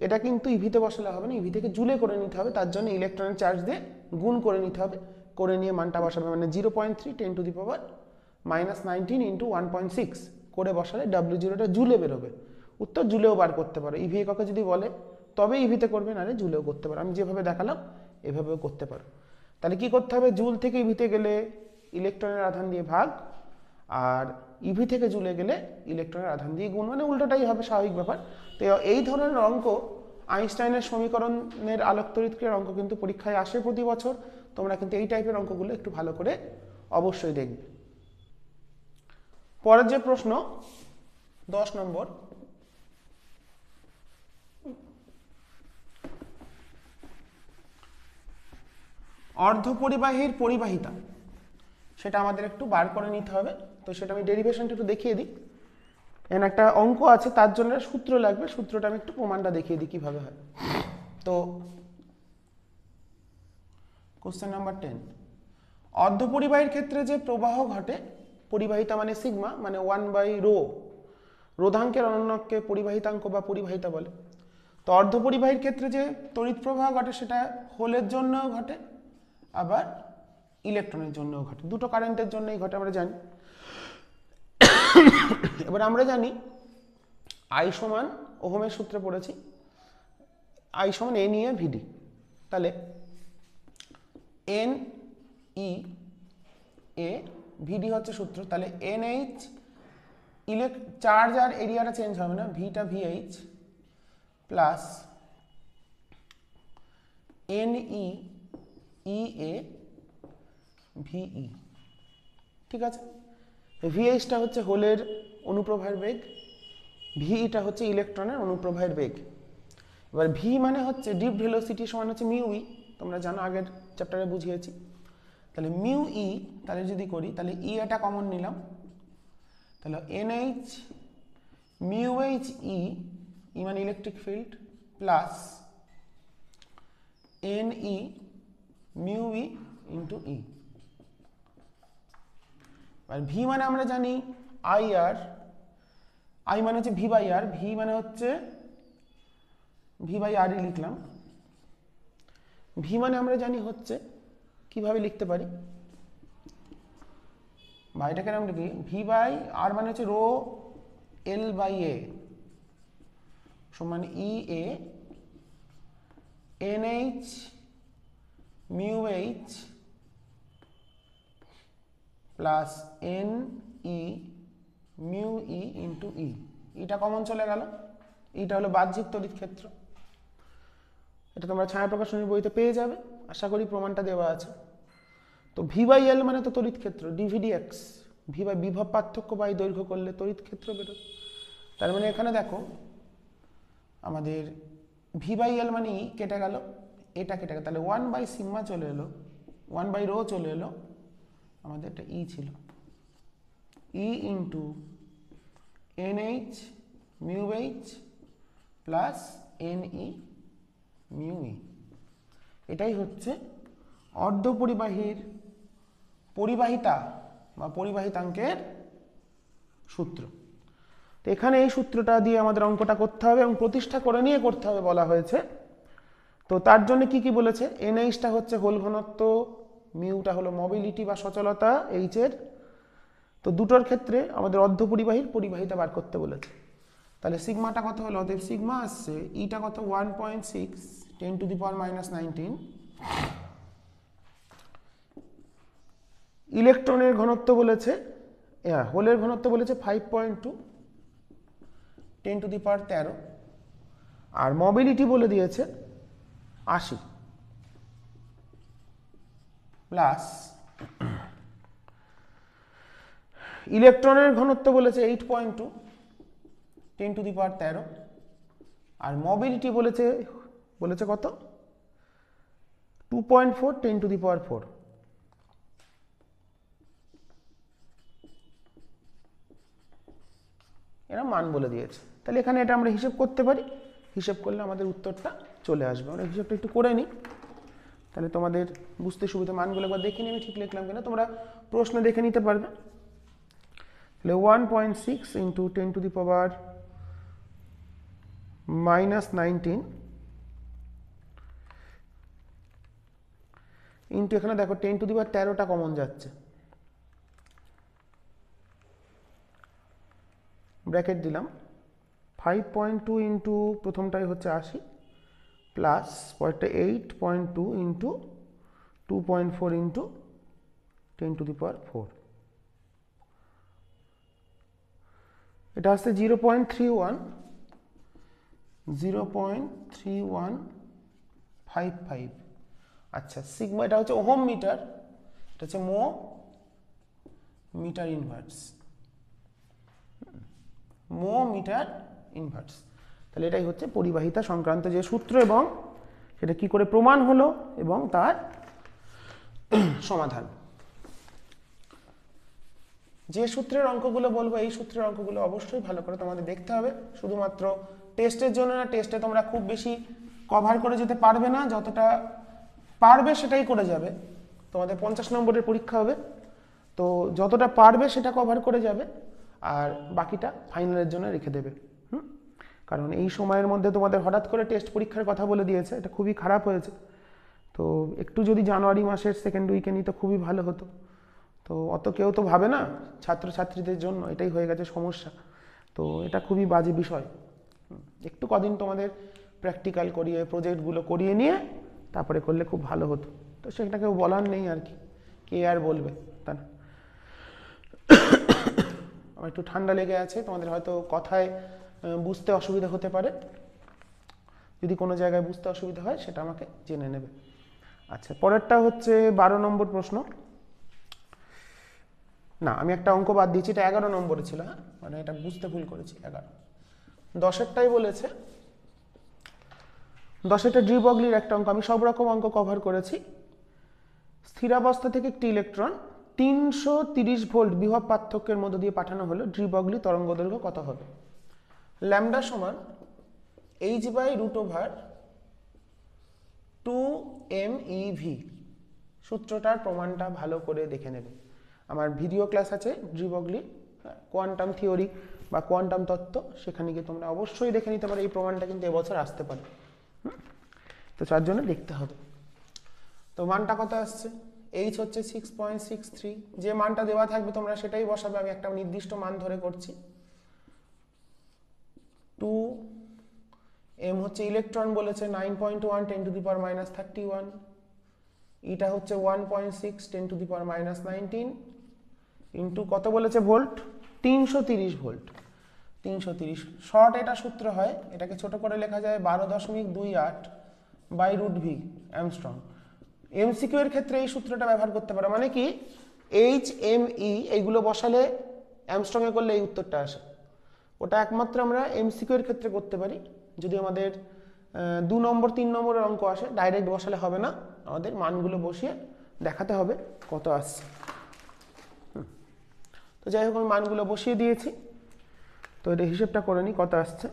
এটা কিন্তু ইভিতে বসালে হবে না, ইভি থেকে জুলে করে নিতে হবে, তার জন্য ইলেকট্রনের চার্জ দিয়ে গুণ করে নিতে হবে, করে নিয়ে মানটা বসাবে, মানে 0.3 10 টু দি পাওয়ার -19 ইন্টু 1.6 করে বসালে W0টা জুলে বেরোবে। উত্তর জুলেও বার করতে পারো, ইভি এককে যদি বলে তবে ইভিতে করবে, নাহলে জুলেও করতে পারো। আমি যেভাবে দেখালাম এভাবেও করতে পারো। তাহলে কি করতে হবে, জুল থেকে ইভিতে গেলে ইলেকট্রনের আধান দিয়ে ভাগ, আর ইভি থেকে জুলে গেলে ইলেকট্রনের আধান দিয়ে গুণ, মানে উল্টোটাই হবে, স্বাভাবিক ব্যাপার। তো এই ধরনের অঙ্ক, আইনস্টাইনের সমীকরণের আলোক তড়িৎক্রিয়ার অঙ্ক কিন্তু পরীক্ষায় আসে প্রতি বছর। তোমরা কিন্তু এই টাইপের অঙ্কগুলো একটু ভালো করে অবশ্যই দেখবে। পরের যে প্রশ্ন 10 নম্বর, অর্ধপরিবাহীর পরিবাহিতা, সেটা আমাদের একটু বার করে নিতে হবে। তো সেটা আমি ডেরিভেশনটা একটু দেখিয়ে দিই। এখানে একটা অঙ্ক আছে, তার জন্য সূত্র লাগবে, সূত্রটা আমি একটু প্রমাণটা দেখিয়ে দিই কিভাবে হয়। তো কোশ্চেন নাম্বার 10, অর্ধপরিবাহীর ক্ষেত্রে যে প্রবাহ ঘটে, পরিবাহিতা মানে সিগমা, মানে 1/ρ, রোধাঙ্কের অনন্যককে পরিবাহিতাঙ্ক বা পরিবাহিতা বলে। তো অর্ধপরিবাহীর ক্ষেত্রে যে তড়িৎ প্রবাহ ঘটে সেটা হোলের জন্যও ঘটে, আবার ইলেকট্রনের জন্যও ঘটে, দুটো কারেন্টের জন্যই ঘটে আমরা জানি। এবার আমরা জানি I সমান ওহমের সূত্রে পড়েছি, I সমান NE/VD। তাহলে NE/VD হচ্ছে সূত্র। তাহলে NH চার্জ আর এরিয়াটা চেঞ্জ হবে না, ভিটা VH প্লাস NE/VE, ঠিক আছে। VH হচ্ছে হোলের অনুপ্রবাহের বেগ, VE হচ্ছে ইলেকট্রনের অনুপ্রবাহের বেগ। এবার V মানে হচ্ছে ডিপ ভেলোসিটি সমান হচ্ছে μe, তোমরা জানো আগের চ্যাপ্টারে বুঝিয়েছি। তাহলে μe, তাহলে যদি করি তাহলে E এটা কমন নিলাম, তাহলে NH μHE, E মানে electric field, plus NE μe into E। আর V মানে আমরা জানি IR, I মানে হচ্ছে V/R, V মানে হচ্ছে V/R লিখলাম। V মানে আমরা জানি হচ্ছে, কিভাবে লিখতে পারি, বা এটাকে আমরা কি V/R মানে হচ্ছে ρ L/A সমান EA NH μH plus NE μE into E। এটা কমন চলে গেল, এটা হলো বাহ্যিক তড়িৎ ক্ষেত্র। এটা তোমরা ছায়া প্রকাশনীর বইতে পেয়ে যাবে, আশা করি প্রমাণটা দেওয়া আছে। তো V/L মানে তো তড়িৎ ক্ষেত্র, dV/dx, বিভব পার্থক্য বাই দৈর্ঘ্য করলে তড়িৎ ক্ষেত্র বেরোয়। তার মানে এখানে দেখো আমাদের V/L মানে E কেটে গেল, এটা কেটে গেল, তাহলে 1/σ চলে এলো, 1/ρ চলে এলো, আমাদের একটা E ছিল, E into NH μH plus NE μE। এটাই হচ্ছে অর্ধপরিবাহীর পরিবাহিতা বা পরিবাহিতাঙ্কের সূত্র। তো এখানে এই সূত্রটা দিয়ে আমাদের অঙ্কটা করতে হবে এবং প্রতিষ্ঠা করে নিয়ে করতে হবে বলা হয়েছে। তো তার জন্য কি কি বলেছে, NH হচ্ছে হোল ঘনত্ব, মিউটা হলো মোবিলিটি বা সচলতা H এর। তো দুটোর ক্ষেত্রে আমাদের অর্ধপরিবাহীর পরিবাহিতা বার করতে বলেছে। তাহলে সিগমাটা কত হলো, অতএব সিগমা আসছে ইটা কত 1.6 10 টু দি পাওয়ার -19। ইলেকট্রনের ঘনত্ব বলেছে, হোলের ঘনত্ব বলেছে 5.2 10 to the power 13। R mobility বলে দিয়েছে 80 প্লাস ইলেকট্রনের ঘনত্ব বলেছে 8.2 10⁻13 আর মোবিলিটি বলেছে কত 2.4 10⁻4। এরা মান বলে দিয়েছে, তাহলে এখানে এটা আমরা হিসেব করতে পারি, হিসেব করলে আমাদের উত্তরটা চলে আসবে। আমরা হিসেবটা একটু করে নিই, তাহলে তোমাদের বুঝতে সুবিধা। মানগুলো একবার দেখে নিই আমি ঠিক লিখলাম কিনা, তোমরা প্রশ্ন দেখে নিতে পারবে। তাহলে 1.6 ইন্টু 10⁻−19 ইন্টু এখানে দেখো 10⁻13টা কমন যাচ্ছে, ব্র্যাকেট দিলাম 5.2 ইন্টু প্রথমটাই হচ্ছে 80 প্লাস পরেরটা 8.2 ইন্টু 2.4 ইন্টু 10⁻4, এটা আসছে 0.3155। আচ্ছা সিগমা এটা হচ্ছে ওহম মিটার, এটা হচ্ছে মো মিটার ইনভার্স, মো মিটার ইনভার্স। তাহলে এটাই হচ্ছে পরিবাহিতা সংক্রান্ত যে সূত্র এবং সেটা কি করে প্রমাণ হলো এবং তার সমাধান। যে সূত্রের অঙ্কগুলো বলবো এই সূত্রের অঙ্কগুলো অবশ্যই ভালো করে তোমাদের দেখতে হবে, শুধুমাত্র টেস্টের জন্য না। টেস্টে তোমরা খুব বেশি কভার করে যেতে পারবে না, যতটা পারবে সেটাই করে যাবে। তোমাদের 50 নম্বরের পরীক্ষা হবে, তো যতটা পারবে সেটা কভার করে যাবে, আর বাকিটা ফাইনালের জন্য রেখে দেবে। কারণ এই সময়ের মধ্যে তোমাদের হঠাৎ করে টেস্ট পরীক্ষার কথা বলে দিয়েছে, এটা খুবই খারাপ হয়েছে। তো একটু যদি জানুয়ারি মাসের সেকেন্ড উইকে নিত খুবই ভালো হতো, তো অত কেউ তো ভাবে না ছাত্রছাত্রীদের জন্য, এটাই হয়ে গেছে সমস্যা। তো এটা খুবই বাজে বিষয়। একটু কদিন তোমাদের প্র্যাকটিক্যাল করিয়ে প্রজেক্টগুলো করিয়ে নিয়ে তারপরে করলে খুব ভালো হতো, তো সেটা কেউ বলার নেই আর কি, কে আর বলবে তা না। আমার একটু ঠান্ডা লেগে আছে, তোমাদের হয়তো কথায় বুঝতে অসুবিধা হতে পারে, যদি কোনো জায়গায় বুঝতে অসুবিধা হয় সেটা আমাকে জেনে নেবে। আচ্ছা পরেরটা হচ্ছে 12 নম্বর প্রশ্ন। না আমি একটা অঙ্ক বাদ দিয়েছি, এটা 11 নম্বরে ছিল, হ্যাঁ মানে এটা বুঝতে ভুল করেছি। 11 10এরটাই বলেছে, 10এরটা ডি ব্রগলির একটা অঙ্ক। আমি সব রকম অঙ্ক কভার করেছি। স্থিরাবস্থা থেকে একটি ইলেকট্রন 330 ভোল্ট বিভব পার্থক্যের মধ্য দিয়ে পাঠানো হলো, ডি ব্রগলি তরঙ্গ দৈর্ঘ্য কত হবে? ল্যামডা সমান h/2mEv। সূত্রটার প্রমাণটা ভালো করে দেখে নেবে। আমার ভিডিও ক্লাস আছে ডি ব্রগলি কোয়ান্টাম থিওরি বা কোয়ান্টাম তত্ত্ব, সেখানে গিয়ে তোমরা অবশ্যই দেখে নিতে পারো। এই প্রমাণটা কিন্তু এবছর আসতে পারে, তো তার জন্য দেখতে হবে। তো মানটা কত আসছে? এইচ হচ্ছে 6.63। যে মানটা দেওয়া থাকবে তোমরা সেটাই বসাবে, আমি একটা নির্দিষ্ট মান ধরে করছি। 2m হচ্ছে ইলেকট্রন বলেছে 9.1 10⁻−31, এটা হচ্ছে 1.6 10⁻−19 ইন্টু কত বলেছে ভোল্ট? 330 ভোল্ট। 330 শর্ট এটা সূত্র হয়, এটাকে ছোট করে লেখা যায় 12.28/√v অ্যামস্ট্রং। এমসিকিউ এর ক্ষেত্রে এই সূত্রটা ব্যবহার করতে পারো, মানে কি HME এইগুলো বসালে অ্যামস্ট্রং এ করলে এই উত্তরটা আসে। ওটা একমাত্র আমরা এমসিকিউ এর ক্ষেত্রে করতে পারি। যদি আমাদের 2 নম্বর 3 নম্বরের অঙ্ক আসে ডাইরেক্ট বসালে হবে না, আমাদের মানগুলো বসিয়ে দেখাতে হবে কত আসছে। তো যাই হোক আমি মানগুলো বসিয়ে দিয়েছি, তো এটা হিসেবটা করে নিই কত আসছে।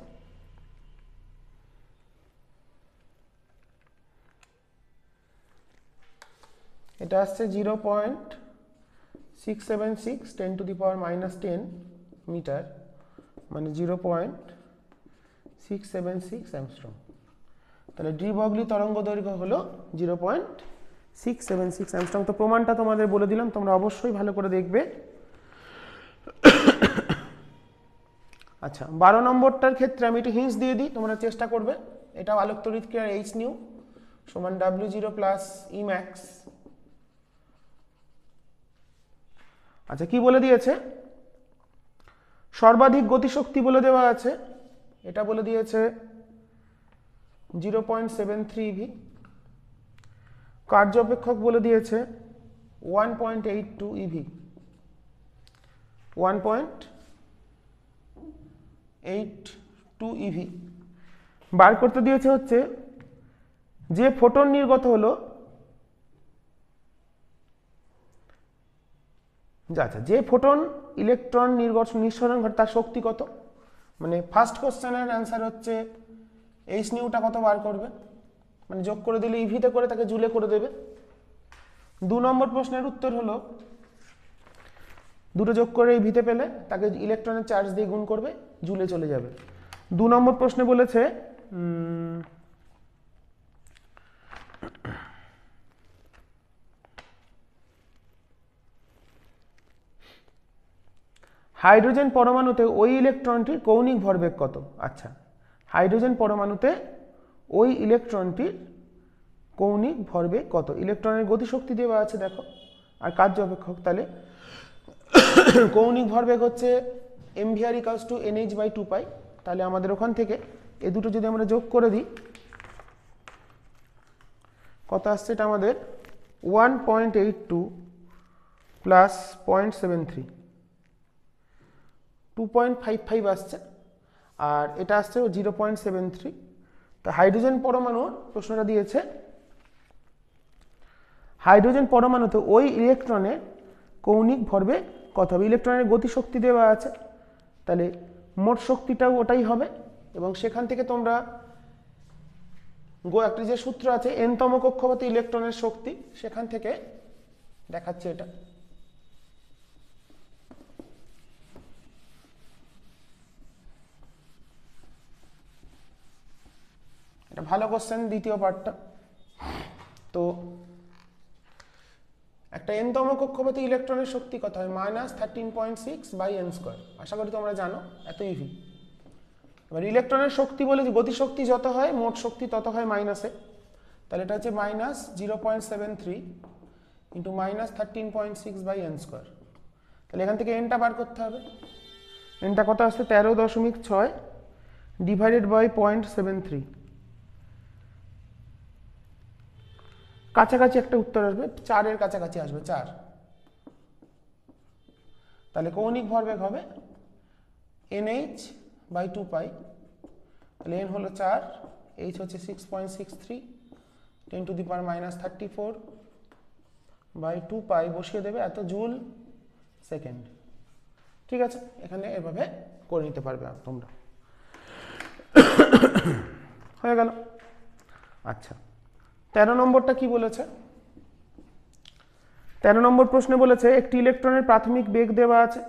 এটা আসছে 0.676 10⁻−10 মিটার, মানে 0.676 অ্যামস্ট্রং। তাহলে ডি ব্রগলি তরঙ্গ দৈর্ঘ্য হলো 0.676 অ্যামস্ট্রং। তো প্রমাণটা তোমাদের বলে দিলাম, তোমরা অবশ্যই ভালো করে দেখবে। আচ্ছা 12 নম্বরটার ক্ষেত্রে আমি একটু হিন্টস দিয়ে দিই, তোমরা চেষ্টা করবে। এটা আলোক তড়িৎক্রিয়ার এইচ নিউ সমান W0 প্লাস E max। আচ্ছা কি বলে দিয়েছে? সর্বাধিক গতিশক্তি বলে দেওয়া আছে, এটা বলে দিয়েছে 0.73 ইভি। কার্য অপেক্ষক বলে দিয়েছে 1.82 ইভি। 1.82 ইভি। বার করতে দিয়েছে হচ্ছে যে ফোটন নির্গত হলো, আচ্ছা যে ফোটন ইলেকট্রন নিঃসরণ ঘটে তার শক্তি কত। মানে ফার্স্ট কোশ্চেনের অ্যান্সার হচ্ছে এইচ নিউটা কত বার করবে, মানে যোগ করে দিলে ইভিতে করে তাকে জুলে করে দেবে। 2 নম্বর প্রশ্নের উত্তর হলো দুটো যোগ করে ইভিতে পেলে তাকে ইলেকট্রনের চার্জ দিয়ে গুণ করবে, জুলে চলে যাবে। 2 নম্বর প্রশ্নে বলেছে হাইড্রোজেন পরমাণুতে ওই ইলেকট্রনটির কৌণিক ভরবেগ কত। আচ্ছা, হাইড্রোজেন পরমাণুতে ওই ইলেকট্রনটির কৌণিক ভরবেগ কত। ইলেকট্রনের গতিশক্তি দেওয়া আছে দেখো, আর কার্য অপেক্ষক, তাহলে কৌণিক ভরবেগ হচ্ছে mvr = nh/2π। তাহলে আমাদের ওখান থেকে এই দুটো যদি আমরা যোগ করে দিই কত আসছে, এটা আমাদের 1.82 প্লাস 0.73 2.55 আসছে, আর এটা আসছে 0.73। তো হাইড্রোজেন পরমাণুর প্রশ্নটা দিয়েছে হাইড্রোজেন পরমাণুতে ওই ইলেকট্রনের কৌণিক ভরবেগ কত হবে। ইলেকট্রনের গতিশক্তি দেওয়া আছে, তাহলে মোট শক্তিটাও ওটাই হবে। এবং সেখান থেকে তোমরা একটা যে সূত্র আছে n-তম কক্ষপথে ইলেকট্রনের শক্তি, সেখান থেকে দেখাচ্ছে এটা। এটা ভালো কোশ্চেন, দ্বিতীয় পার্টটা। তো একটা n-তম কক্ষপথে ইলেকট্রনের শক্তি কত হয়, -13.6/n²। আশা করি তোমরা জানো, এত ইভি। এবার ইলেকট্রনের শক্তি বলে যে গতিশক্তি যত হয় মোট শক্তি তত হয় মাইনাসে, তাহলে এটা হচ্ছে -0.73 ইন্টু -13.6/n²। তাহলে এখান থেকে এনটা বার করতে হবে। এনটা কত আসছে, 13.6 ডিভাইডেড বাই 0.73। কাছাকাছি একটা উত্তর আসবে, 4-এর কাছাকাছি আসবে, 4। তাহলে কৌণিক ভরবেগ হবে nh/2π। তাহলে n হলো 4, h হচ্ছে 6.63, 10⁻34/2π বসিয়ে দেবে, এত জুল সেকেন্ড। ঠিক আছে, এখানে এভাবে করে নিতে পারবে তোমরা। হয়ে গেল। আচ্ছা, 13 নম্বরটা কি বলেছে। 13 নম্বর প্রশ্নে বলেছে একটি ইলেকট্রনের প্রাথমিক বেগ দেওয়া আছে,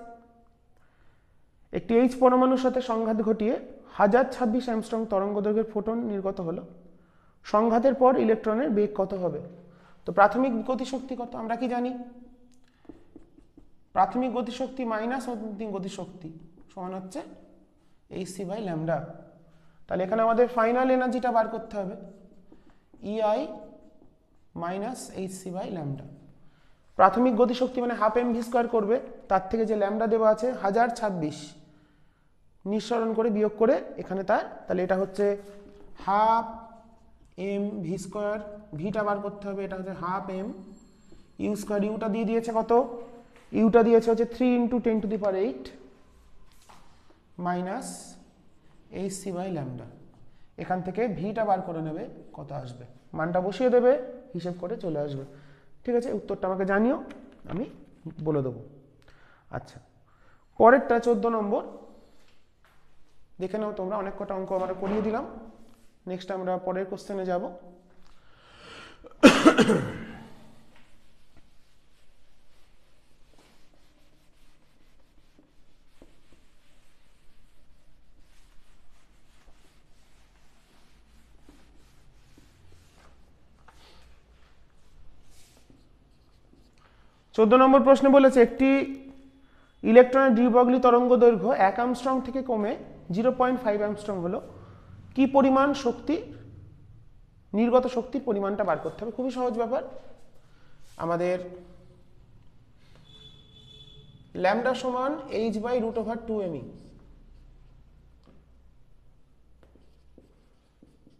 একটি এইচ পরমাণুর সাথে সংঘাত ঘটিয়ে 1026 অ্যাংস্ট্রম তরঙ্গদৈর্ঘ্যের ফোটন নির্গত হলো। সংঘাতের পর ইলেকট্রনের বেগ কত হবে। তো প্রাথমিক গতিশক্তি কত আমরা কি জানি, প্রাথমিক গতিশক্তি মাইনাস অন্তিম গতিশক্তি সমান হচ্ছে hc/λ। তাহলে এখানে আমাদের ফাইনাল এনার্জিটা বার করতে হবে, ei মাইনাস hc/λ। প্রাথমিক গতিশক্তি মানে হাফ mv² করবে, তার থেকে যে ল্যামডা দেওয়া আছে 1026 নিঃসরণ করে বিয়োগ করে এখানে তার, তাহলে এটা হচ্ছে হাফ mv², ভিটা বার করতে হবে, এটা হচ্ছে হাফ m u²। ইউটা দিয়ে দিয়েছে কত, ইউটা দিয়েছে হচ্ছে 3 × 10⁸ মাইনাস hc/λ। এখান থেকে ভিটা বার করে নেবে, কত আসবে মানটা বসিয়ে দেবে, হিসেব করে চলে আসবে। ঠিক আছে, উত্তরটা আমাকে জানিও, আমি বলে দেবো। আচ্ছা, পরেরটা 14 নম্বর দেখে নাও তোমরা, অনেক কটা অঙ্ক আমরা করিয়ে দিলাম। নেক্সট আমরা পরের কোশ্চেনে যাব। চোদ্দ নম্বর প্রশ্নে বলেছে একটি ইলেকট্রনের ডি ব্রগলি তরঙ্গ দৈর্ঘ্য 1 অ্যাংস্ট্রম থেকে কমে 0.5 অ্যাংস্ট্রম হলো, কি পরিমাণ শক্তি নির্গত শক্তির পরিমাণটা বার করতে হবে। খুবই সহজ ব্যাপার, আমাদের ল্যামডা সমান h/√2me।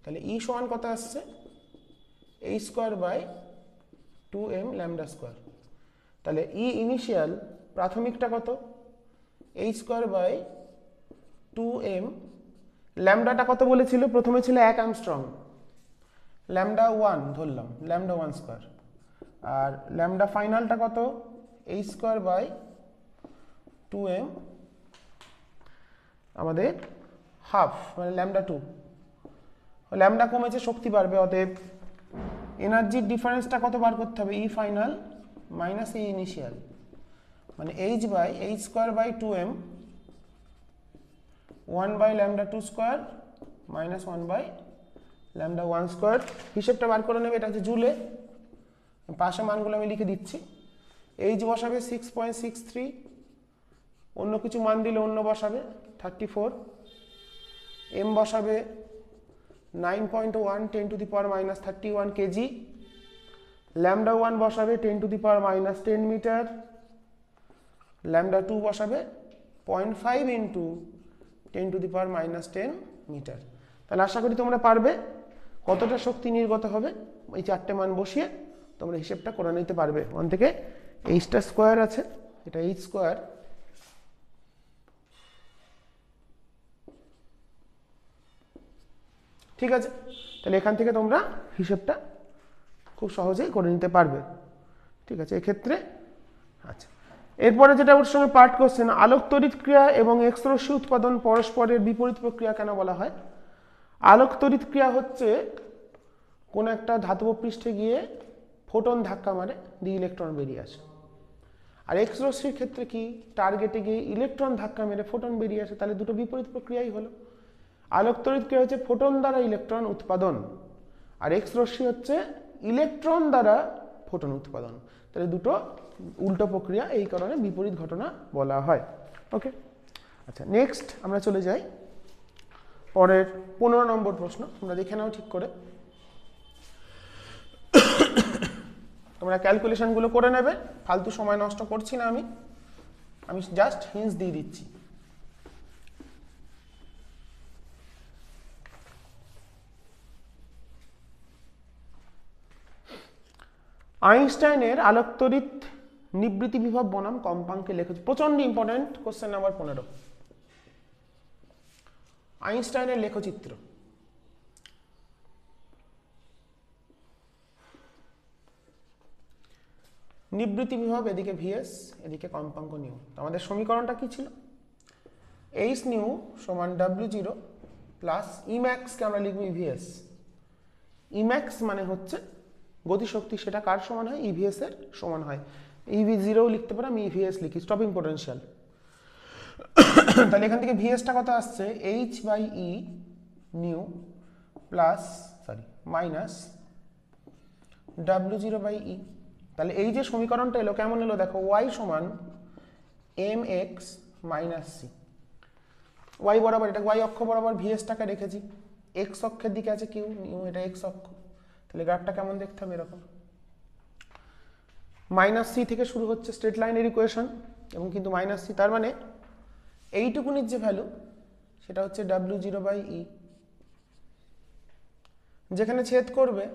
তাহলে ই সমান কত আসছে H square by 2m lambda square. তাহলে ই ইনিশিয়াল প্রাথমিকটা কত এইচ স্কোয়ার বাই 2m, ল্যামডাটা কত বলেছিল প্রথমে ছিল 1 অ্যাংস্ট্রম, ল্যামডা 1 ধরলাম, ল্যামডা 1 স্কোয়ার, আর ল্যামডা ফাইনালটা কত এইচ স্কোয়ার বাই 2m আমাদের হাফ মানে ল্যামডা 2। ল্যামডা কমেছে শক্তি বাড়বে, অতএব এনার্জির ডিফারেন্সটা কত বার করতে হবে E final minus E initial মানে H by H square by 2m 1 by lambda 2 square minus 1 by lambda 1 square. হিসেবটা বার করে নেবে, এটা হচ্ছে জুলে, পাশে মানগুলো আমি লিখে দিচ্ছি। এইচ বসাবে 6.63, অন্য কিছু মান দিলে অন্য বসাবে 34, এম বসাবে 9.1 10 to the power minus 31 kg, lambda 1 বসাবে 10 to the power minus 10 metre, lambda 2 বসাবে 0.5 into 10 to the power minus 10 metre. তাহলে আশা করি তোমরা পারবে কতটা শক্তি নির্গত হবে এই চারটে মান বসিয়ে তোমরা হিসেবটা করে নিতে পারবে। ওখান থেকে এইচটা স্কোয়ার আছে, এটা এইচ স্কোয়ার, ঠিক আছে। তাহলে এখান থেকে তোমরা হিসেবটা খুব সহজেই করে নিতে পারবে, ঠিক আছে এক্ষেত্রে। আচ্ছা, এরপরে যেটা ওর সঙ্গে পার্ট কোশ্চেন, আলোক তড়িৎ ক্রিয়া এবং এক্স রশ্মি উৎপাদন পরস্পরের বিপরীত প্রক্রিয়া কেন বলা হয়? আলোক তড়িৎ ক্রিয়া হচ্ছে কোন একটা ধাতব পৃষ্ঠে গিয়ে ফোটন ধাক্কা মারে দিয়ে ইলেকট্রন বেরিয়ে আসে, আর এক্স রশ্মির ক্ষেত্রে কি টার্গেটে গিয়ে ইলেকট্রন ধাক্কা মেরে ফোটন বেরিয়ে আসে, তাহলে দুটো বিপরীত প্রক্রিয়াই হলো। আলোক তড়িৎ ক্রিয়া হচ্ছে ফোটন দ্বারা ইলেকট্রন উৎপাদন, আর এক্স রশ্মি হচ্ছে ইলেকট্রন দ্বারা ফোটন উৎপাদন, তাহলে দুটো উল্টো প্রক্রিয়া, এই কারণে বিপরীত ঘটনা বলা হয়। ওকে, আচ্ছা নেক্সট আমরা চলে যাই পরের 15 নম্বর প্রশ্ন, তোমরা দেখে নাও ঠিক করে, তোমরা ক্যালকুলেশনগুলো করে নেবে, ফালতু সময় নষ্ট করছি না আমি জাস্ট হিন্টস দিয়ে দিচ্ছি। আইনস্টাইনের আলোক তড়িৎ নিবৃত্তি বিভব বনাম কম্পাঙ্কে লেখা, প্রচন্ড ইম্পর্টেন্ট কোশ্চেন নাম্বার 15। আইনস্টাইনের লেখচিত্র, নিবৃত্তি বিভব এদিকে ভিএস, এদিকে কম্পাঙ্ক নিউ। আমাদের সমীকরণটা কি ছিল? এইচ নিউ সমান W0 প্লাস ইম্যাক্সকে আমরা লিখব ইভিএস। ইম্যাক্স মানে হচ্ছে গতিশক্তি, সেটা কার সমান হয়? ইভিএস এর সমান হয়। ইভি0 লিখতে পারো, আমি ইভিএস লিখি, স্টপিং পোটেনশিয়াল। তাহলে এখান থেকে ভিএসটা কত আসছে? H by E nu plus minus W0 by E. তাহলে এই যে সমীকরণটা এলো কেমন এলো দেখো, ওয়াই সমান M X minus C. Y বরাবর, এটা ওয়াই অক্ষ বরাবর ভিএসটাকে রেখেছি, এক্স অক্ষের দিকে আছে কিউ নিউ, এটা এক্স অক্ষ। তাহলে গ্রাফটা কেমন দেখতে হবে? এরকম মাইনাস সি থেকে শুরু হচ্ছে স্ট্রেট লাইনের ইকুয়েশন, এবং কিন্তু মাইনাস সি, তার মানে এইটুকুনির যে ভ্যালু সেটা হচ্ছে W0 বাই ই। যেখানে ছেদ করবে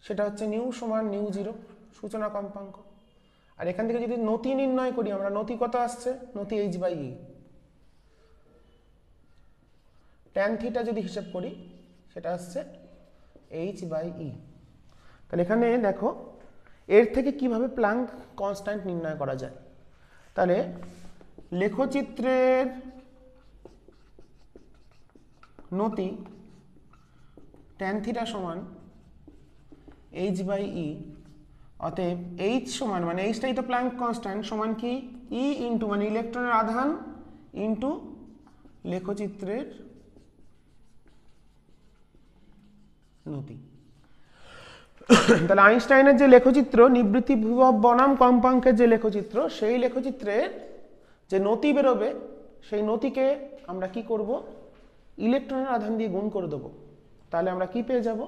সেটা হচ্ছে নিউ সমান নিউ0 সূচনা কম্পাঙ্ক। আর এখান থেকে যদি নতি নির্ণয় করি আমরা, নতি কত আসছে? নতি H by E. Tan theta যদি হিসাব করি সেটা আসছে এইচ বাই ই। তাহলে এখানে দেখো এর থেকে কিভাবে প্ল্যাঙ্ক কনস্ট্যান্ট নির্ণয় করা যায়। তাহলে লেখচিত্রের নতি ট্যান থিটা সমান এইচ বাই ই, অতএব এইচ সমান মানে এইচটাই তো প্ল্যাঙ্ক কনস্ট্যান্ট, সমান কি ই ইন্টু মানে ইলেকট্রনের আধান ইন্টু লেখচিত্রের নতি। তাহলে আইনস্টাইনের যে লেখচিত্র নিবৃত্তি বিভব বনাম কম্পাঙ্কের যে লেখচিত্র, সেই লেখচিত্রের যে নতি বেরোবে সেই নতিকে আমরা কি করব? ইলেকট্রনের আধান দিয়ে গুণ করে দেবো। তাহলে আমরা কি পেয়ে যাব?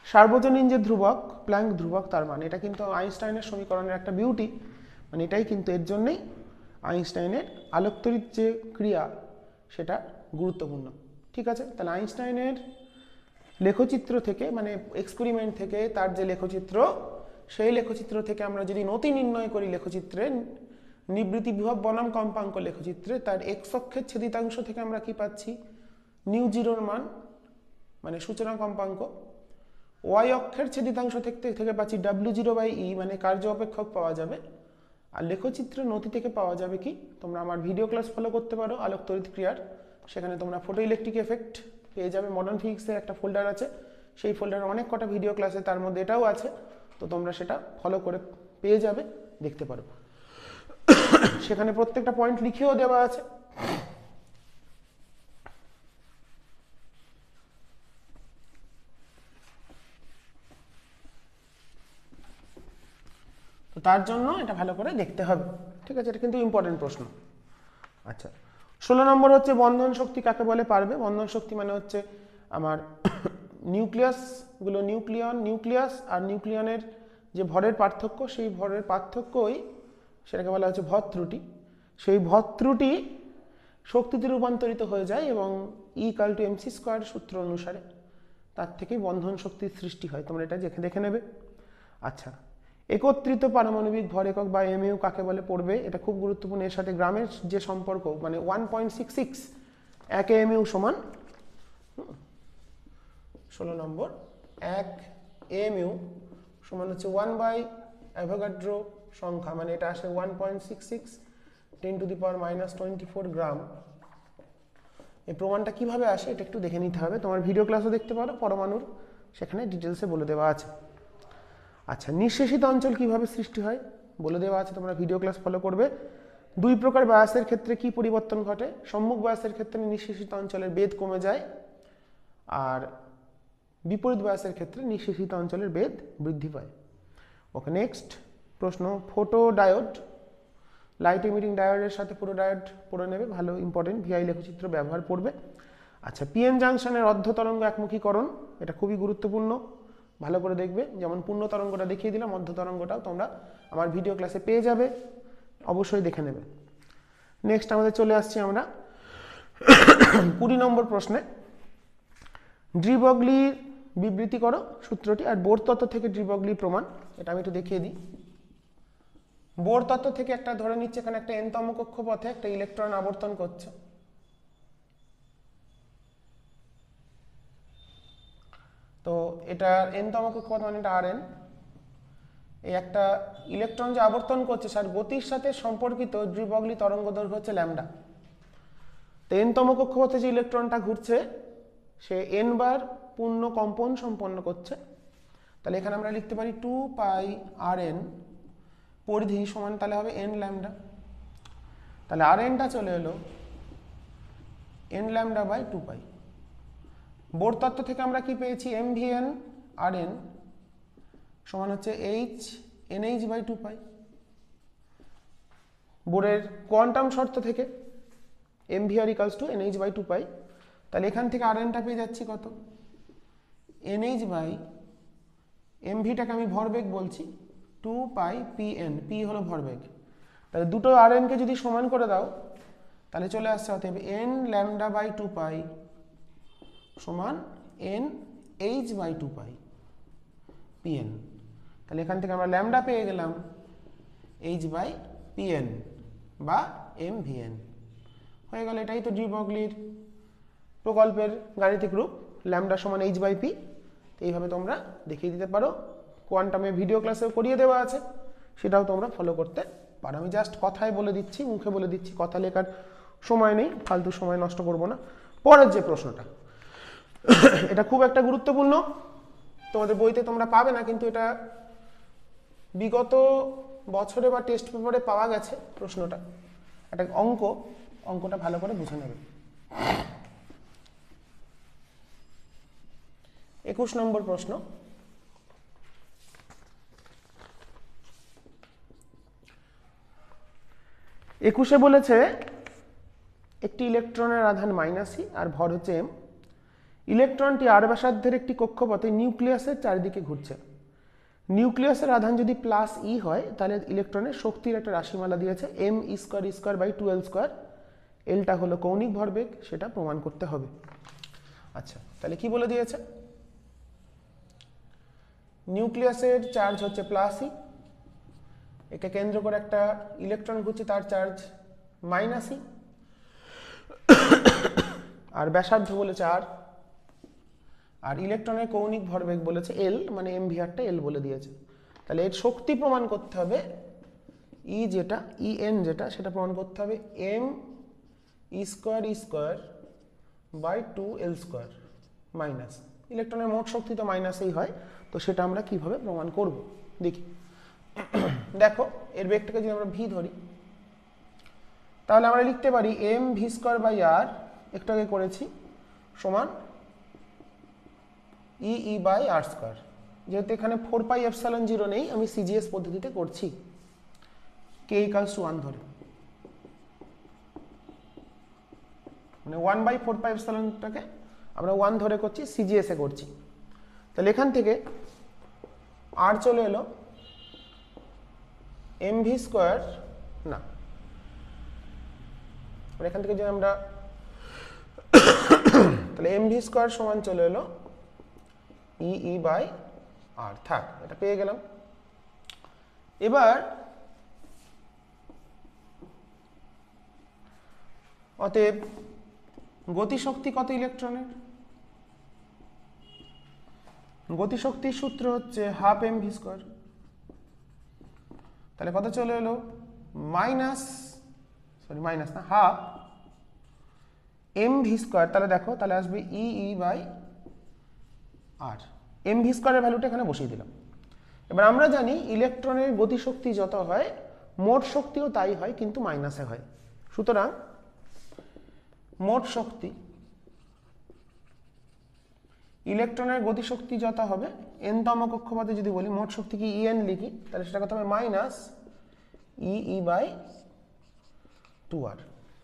সার্বজনীন যে ধ্রুবক, প্ল্যাঙ্ক ধ্রুবক, তার মানে এটা কিন্তু আইনস্টাইনের সমীকরণের একটা বিউটি, মানে এটাই কিন্তু এর জন্যই আইনস্টাইনের আলোকতড়িৎ যে ক্রিয়া সেটা গুরুত্বপূর্ণ। ঠিক আছে, তাহলে আইনস্টাইনের লেখচিত্র থেকে মানে এক্সপেরিমেন্ট থেকে তার যে লেখচিত্র সেই লেখচিত্র থেকে আমরা যদি নতি নির্ণয় করি লেখচিত্রে নিবৃত্তি বিভব বনাম কম্পাঙ্ক লেখচিত্রে তার এক্স অক্ষের ছেদিতাংশ থেকে আমরা কি পাচ্ছি নিউ জিরোর মান মানে সূচনা কম্পাঙ্ক, ওয়াই অক্ষের ছেদিতাংশ থেকে পাচ্ছি W0/E মানে কার্য অপেক্ষক পাওয়া যাবে, আর লেখচিত্র নতি থেকে পাওয়া যাবে কি তোমরা আমার ভিডিও ক্লাস ফলো করতে পারো আলোক তড়িৎ ক্রিয়ার, সেখানে তোমরা ফটো ইলেকট্রিক এফেক্ট পেয়ে যাবে, মডার্ন ফিজিক্সের একটা ফোল্ডার আছে, সেই ফোল্ডারে অনেক কটা ভিডিও ক্লাসে তার মধ্যে এটাও আছে, তো তোমরা সেটা ফলো করে পেয়ে যাবে, দেখতে পারো। সেখানে প্রত্যেকটা পয়েন্ট লিখেও দেওয়া আছে। তো তার জন্য এটা ভালো করে দেখতে হবে, ঠিক আছে, এটা কিন্তু ইম্পর্টেন্ট প্রশ্ন। আচ্ছা 16 নম্বর হচ্ছে বন্ধন শক্তি কাকে বলে পারবে। বন্ধন শক্তি মানে হচ্ছে আমার নিউক্লিয়াসগুলো নিউক্লিয়াস আর নিউক্লিয়নের যে ভরের পার্থক্য, সেই ভরের পার্থক্যই সেটাকে বলা হচ্ছে ভর ত্রুটি। সেই ভর ত্রুটি শক্তিতে রূপান্তরিত হয়ে যায় এবং E=mc² সূত্র অনুসারে তার থেকেই বন্ধন শক্তির সৃষ্টি হয়, তোমরা এটা দেখে নেবে। আচ্ছা একত্রিত পারমাণবিক ভর একক বা MU কাকে বলে পড়বে, এটা খুব গুরুত্বপূর্ণ। এর সাথে গ্রামের যে সম্পর্ক মানে 1.66 1 MU সমান 16 নম্বর 1 MU সমান হচ্ছে 1/অ্যাভোগাড্রো সংখ্যা, মানে এটা আসে 1.66 10⁻⁻24 গ্রাম। এই প্রমাণটা কিভাবে আসে এটা একটু দেখে নিতে হবে, তোমার ভিডিও ক্লাসও দেখতে পারো পরমাণুর, সেখানে ডিটেলসে বলে দেওয়া আছে। আচ্ছা নিঃশেষিত অঞ্চল কিভাবে সৃষ্টি হয় বলে দেওয়া আছে, তোমরা ভিডিও ক্লাস ফলো করবে। দুই প্রকার বায়াসের ক্ষেত্রে কি পরিবর্তন ঘটে, সম্মুখ বায়াসের ক্ষেত্রে নিঃশেষিত অঞ্চলের বেধ কমে যায়, আর বিপরীত বায়াসের ক্ষেত্রে নিঃশেষিত অঞ্চলের বেধ বৃদ্ধি পায়। ওকে নেক্সট প্রশ্ন, ফোটো ডায়োড লাইট ইমিটিং ডায়োডের সাথে পুরো ডায়োড পড়ে নেবে, ভালো ইম্পর্টেন্ট, ভিআই লেখচিত্র ব্যবহার করবে। আচ্ছা পিএন জাংশনের অর্ধ তরঙ্গ একমুখীকরণ, এটা খুবই গুরুত্বপূর্ণ, ভালো করে দেখবে, যেমন পূর্ণ তরঙ্গটা দেখিয়ে দিলাম, অর্ধ তরঙ্গটাও তোমরা আমার ভিডিও ক্লাসে পেয়ে যাবে, অবশ্যই দেখে নেবে। নেক্সট আমাদের চলে আসছি আমরা 20 নম্বর প্রশ্নে, ডি ব্রগলির বিবৃতি করো সূত্রটি, আর বোর তত্ত্ব থেকে ডি ব্রগলির প্রমাণ, এটা আমি একটু দেখিয়ে দিই। বোর তত্ত্ব থেকে একটা ধরে নিচ্ছে এখানে একটা n-তম কক্ষপথে একটা ইলেকট্রন আবর্তন করছে, তো এটা n-তম কক্ষপথ মানে এটা Rn, এই একটা ইলেকট্রন যে আবর্তন করছে তার গতির সাথে সম্পর্কিত ডি ব্রগলি তরঙ্গ দৈর্ঘ্য হচ্ছে ল্যামডা। তো n-তম কক্ষপথে যে ইলেকট্রনটা ঘুরছে সে n বার পূর্ণ কম্পন সম্পন্ন করছে, তাহলে এখানে আমরা লিখতে পারি 2πRn পরিধি সমান তাহলে হবে n ল্যামডা, তাহলে Rnটা চলে এলো n λ/2π। বোর তত্ত্ব থেকে আমরা কি পেয়েছি, mvn Rn সমান হচ্ছে nh/2π। বোরের কোয়ান্টাম শর্ত থেকে mvr = nh/2π, তাহলে এখান থেকে Rnটা পেয়ে যাচ্ছি কত, nh/mvটাকে আমি ভরবেগ বলছি 2πpn, p হলো ভরবেগ, তাহলে দুটো Rn কে যদি সমান করে দাও তাহলে চলে আসছে অতএব n λ/2π সমান nh/2π pn, তাহলে এখান থেকে আমরা ল্যামডা পেয়ে গেলাম h/pn বা mvn হয়ে গেল। এটাই তো ডি ব্রগলির প্রকল্পের গাণিতিক রূপ, ল্যামডা সমান h/p। এইভাবে তোমরা দেখিয়ে দিতে পারো, কোয়ান্টামে ভিডিও ক্লাসেও করিয়ে দেওয়া আছে, সেটাও তোমরা ফলো করতে পারো। আমি জাস্ট কথায় বলে দিচ্ছি, মুখে বলে দিচ্ছি, কথা লেখার সময় নেই, ফালতু সময় নষ্ট করব না। পরের যে প্রশ্নটা, এটা খুব একটা গুরুত্বপূর্ণ, তোমাদের বইতে তোমরা পাবে না, কিন্তু এটা বিগত বছরে বা টেস্ট পেপারে পাওয়া গেছে প্রশ্নটা, একটা অঙ্কটা ভালো করে বুঝে নেবে। 21 নম্বর প্রশ্ন, একুশে বলেছে একটি ইলেকট্রনের আধান -e আর ভর হচ্ছে m, ইলেকট্রনটি r ব্যাসার্ধের একটি কক্ষপথে নিউক্লিয়াসের চারিদিকে ঘুরছে। নিউক্লিয়াসের আধান যদি +e হয় তাহলে ইলেকট্রনের শক্তির একটা রাশিমালা দিয়েছে me²²/2l², এলটা হলো কৌণিক ভরবেগ, সেটা প্রমাণ করতে হবে। আচ্ছা তাহলে কি বলে দিয়েছে, নিউক্লিয়াসের চার্জ হচ্ছে +e, একে কেন্দ্র করে একটা ইলেকট্রন ঘুরছে, তার চার্জ -e, আর ব্যাসার্ধ বলেছে r, আর ইলেকট্রনের কৌণিক ভরবেগ বলেছে l, মানে mvrটা l বলে দিয়েছে। তাহলে এর শক্তি প্রমাণ করতে হবে E যেটা En যেটা, সেটা প্রমাণ করতে হবে m(e²e²/2l² মাইনাস ইলেকট্রনের মোট শক্তি তো মাইনাসেই হয়, তো সেটা আমরা কিভাবে প্রমাণ করব দেখি। দেখো এর বেগটাকে যদি আমরা v ধরি, তাহলে আমরা লিখতে পারি mv²/r, একটু আগে করেছি, সমান e/r²। যেহেতু এখানে 4πε0 নেই, আমি সিজিএস পদ্ধতিতে করছি, k = 1 ধরে, মানে 1/4πε আমরা 1 ধরে করছি, সিজিএস এ করছি। তাহলে এখান থেকে r চলে এলো mv², না এখান থেকে যদি আমরা তাহলে mv² সমান চলে এলো e/r, থাক, এটা পেয়ে গেলাম। এবার অতএব গতিশক্তি কত ইলেকট্রনের? গতিশক্তির সূত্র হচ্ছে হাফ mv²। তাহলে কত চলে এলো? Half mv²। তাহলে দেখো, তাহলে আসবে e/r, mv² এর ভ্যালুটা এখানে বসিয়ে দিলাম। এবার আমরা জানি ইলেকট্রনের গতিশক্তি যত হয়, মোট শক্তিও তাই হয়, কিন্তু মাইনাসে হয়। সুতরাং মোট শক্তি, ইলেকট্রনের গতিশক্তি যত হবে n তম কক্ষপথে যদি বলি, মোট শক্তি কি En লিখি, তাহলে সেটা কত হবে -e/2r।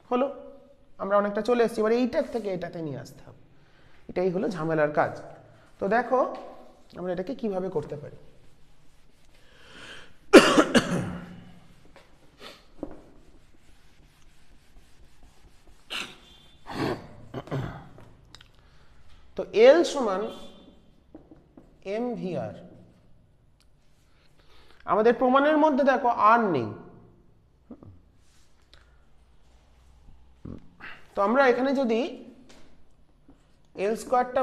হলো, আমরা অনেকটা চলে এসেছি। এবার এইটার থেকে এটাতে নিয়ে আসতে হবে, এটাই হলো ঝামেলার কাজ। তো দেখো আমরা এটাকে কিভাবে করতে পারি। তো L সমান mvr। আমাদের প্রমাণের মধ্যে দেখো r নেই, তো আমরা এখানে যদি L²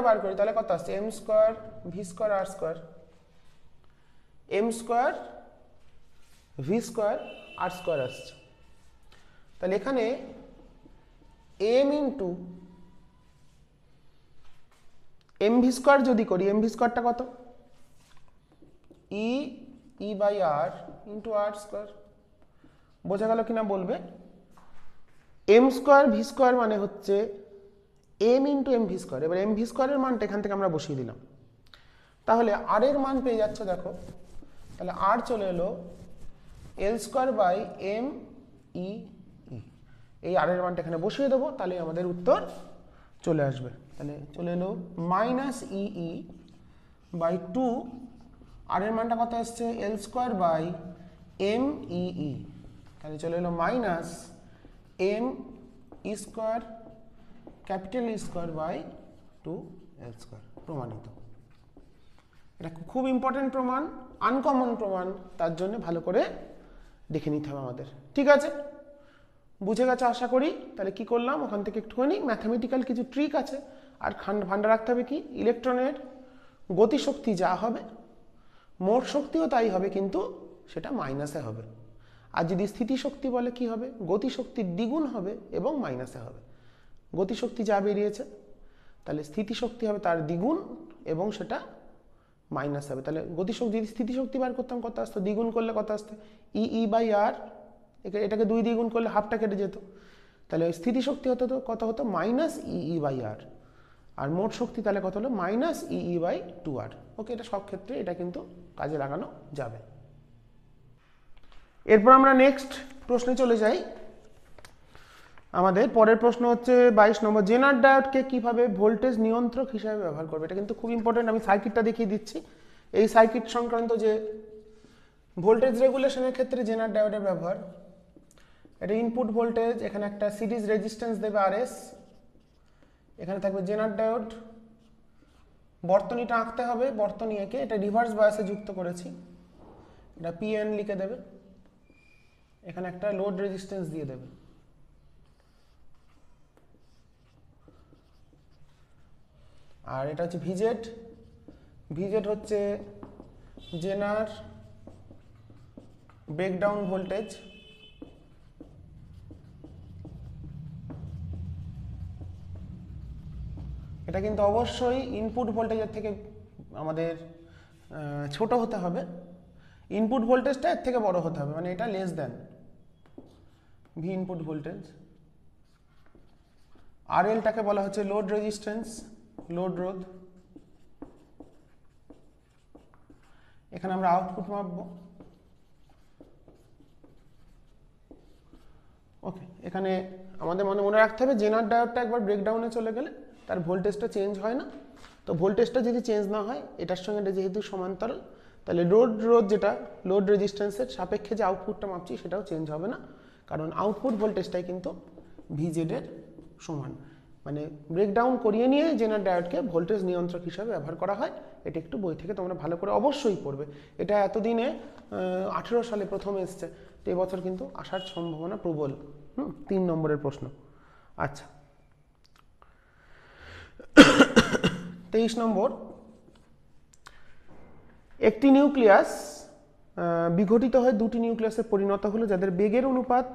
বার করি, তাহলে কত আসছে? m² v² r², m² v² r² আসছে। তাহলে এখানে m ইন্টু mv² যদি করি, mv² কত? e/r into r²। বোঝা গেল কিনা বলবে? m² v² মানে হচ্ছে m ইন্টু mv²। এবার mv² এর মানটা এখান থেকে আমরা বসিয়ে দিলাম, তাহলে r এর মান পেয়ে যাচ্ছে দেখো। তাহলে r চলে এলো L²/m(e)e, এই r এর মানটা এখানে বসিয়ে দেবো, তাহলে আমাদের উত্তর চলে আসবে। তাহলে চলে এলো -e/2, r এর মানটা কত আসছে? L²/m(e)e, তাহলে চলে এলো -m(e²)/2l²। প্রমাণিত। এটা খুব ইম্পর্টেন্ট প্রমাণ, আনকমন প্রমাণ, তার জন্য ভালো করে দেখে নিতে হবে আমাদের। ঠিক আছে, বুঝে গেছে আশা করি। তাহলে কি করলাম, ওখান থেকে একটুখানি ম্যাথামেটিক্যাল কিছু ট্রিক আছে, আর ভান্ডা রাখতে হবে কি, ইলেকট্রনের গতিশক্তি যা হবে মোট শক্তিও তাই হবে, কিন্তু সেটা মাইনাসে হবে। আর যদি স্থিতিশক্তি বলে কি হবে, গতিশক্তির দ্বিগুণ হবে এবং মাইনাসে হবে। গতিশক্তি যা বেরিয়েছে, তাহলে স্থিতিশক্তি হবে তার দ্বিগুণ এবং সেটা মাইনাস হবে। তাহলে গতিশক্তি, যদি স্থিতিশক্তি বার করতাম কত আসতো? দ্বিগুণ করলে কত আসতো? e/r, এটাকে 2 দিয়ে গুণ করলে হাফটা কেটে যেত, তাহলে স্থিতিশক্তি হতো তো কত হতো? -e/r। আর মোট শক্তি তাহলে কত হলো? -e/2r। ওকে, এটা সব ক্ষেত্রে এটা কিন্তু কাজে লাগানো যাবে। এরপর আমরা নেক্সট প্রশ্নে চলে যাই। আমাদের পরের প্রশ্ন হচ্ছে 22 নম্বর, জেনার ডায়োডকে কিভাবে ভোল্টেজ নিয়ন্ত্রক হিসাবে ব্যবহার করবে। এটা কিন্তু খুব ইম্পর্টেন্ট, আমি সার্কিটটা দেখিয়ে দিচ্ছি। এই সার্কিট সংক্রান্ত যে ভোল্টেজ রেগুলেশনের ক্ষেত্রে জেনার ডায়োডের ব্যবহার, এটা ইনপুট ভোল্টেজ, এখানে একটা সিরিজ রেজিস্ট্যান্স দেবে RS, এখানে থাকবে জেনার ডায়োড, বর্তনীটা আঁকতে হবে, বর্তনী এঁকে এটা রিভার্স বায়াসে যুক্ত করেছি, এটা পিএন লিখে দেবে, এখানে একটা লোড রেজিস্ট্যান্স দিয়ে দেবে, আর এটা হচ্ছে ভিজেড, ভিজেড হচ্ছে জেনার ব্রেকডাউন ভোল্টেজ, এটা কিন্তু অবশ্যই ইনপুট ভোল্টেজের থেকে আমাদের ছোট হতে হবে, ইনপুট ভোল্টেজটা এর থেকে বড় হতে হবে, মানে এটা less than V input voltage. আর এলটাকে বলা হচ্ছে লোড রেজিস্ট্যান্স, লোড রোধ, এখানে আমরা আউটপুট মাপবো। ওকে, এখানে আমাদের মনে রাখতে হবে জেনার ডায়োডটা একবার ব্রেকডাউনে চলে গেলে তার ভোল্টেজটা চেঞ্জ হয় না, তো ভোল্টেজটা যদি চেঞ্জ না হয় এটার সঙ্গে এটা যেহেতু সমান্তরাল, তাহলে রোধ যেটা লোড রেজিস্ট্যান্সের সাপেক্ষে যে আউটপুটটা মাপছি সেটাও চেঞ্জ হবে না, কারণ আউটপুট ভোল্টেজটাই কিন্তু ভিজেড এর সমান। মানে ব্রেকডাউন করিয়ে নিয়ে জেনার ডায়োডকে ভোল্টেজ নিয়ন্ত্রক হিসাবে ব্যবহার করা হয়। এটা একটু বই থেকে তোমরা ভালো করে অবশ্যই পড়বে, এটা এতদিনে 18 সালে প্রথম এসছে, তো এবছর কিন্তু আসার সম্ভাবনা প্রবল। 3 নম্বরের প্রশ্ন। আচ্ছা 23 নম্বর, একটি নিউক্লিয়াস বিঘটিত হয়ে দুটি নিউক্লিয়াসে পরিণত হলো যাদের বেগের অনুপাত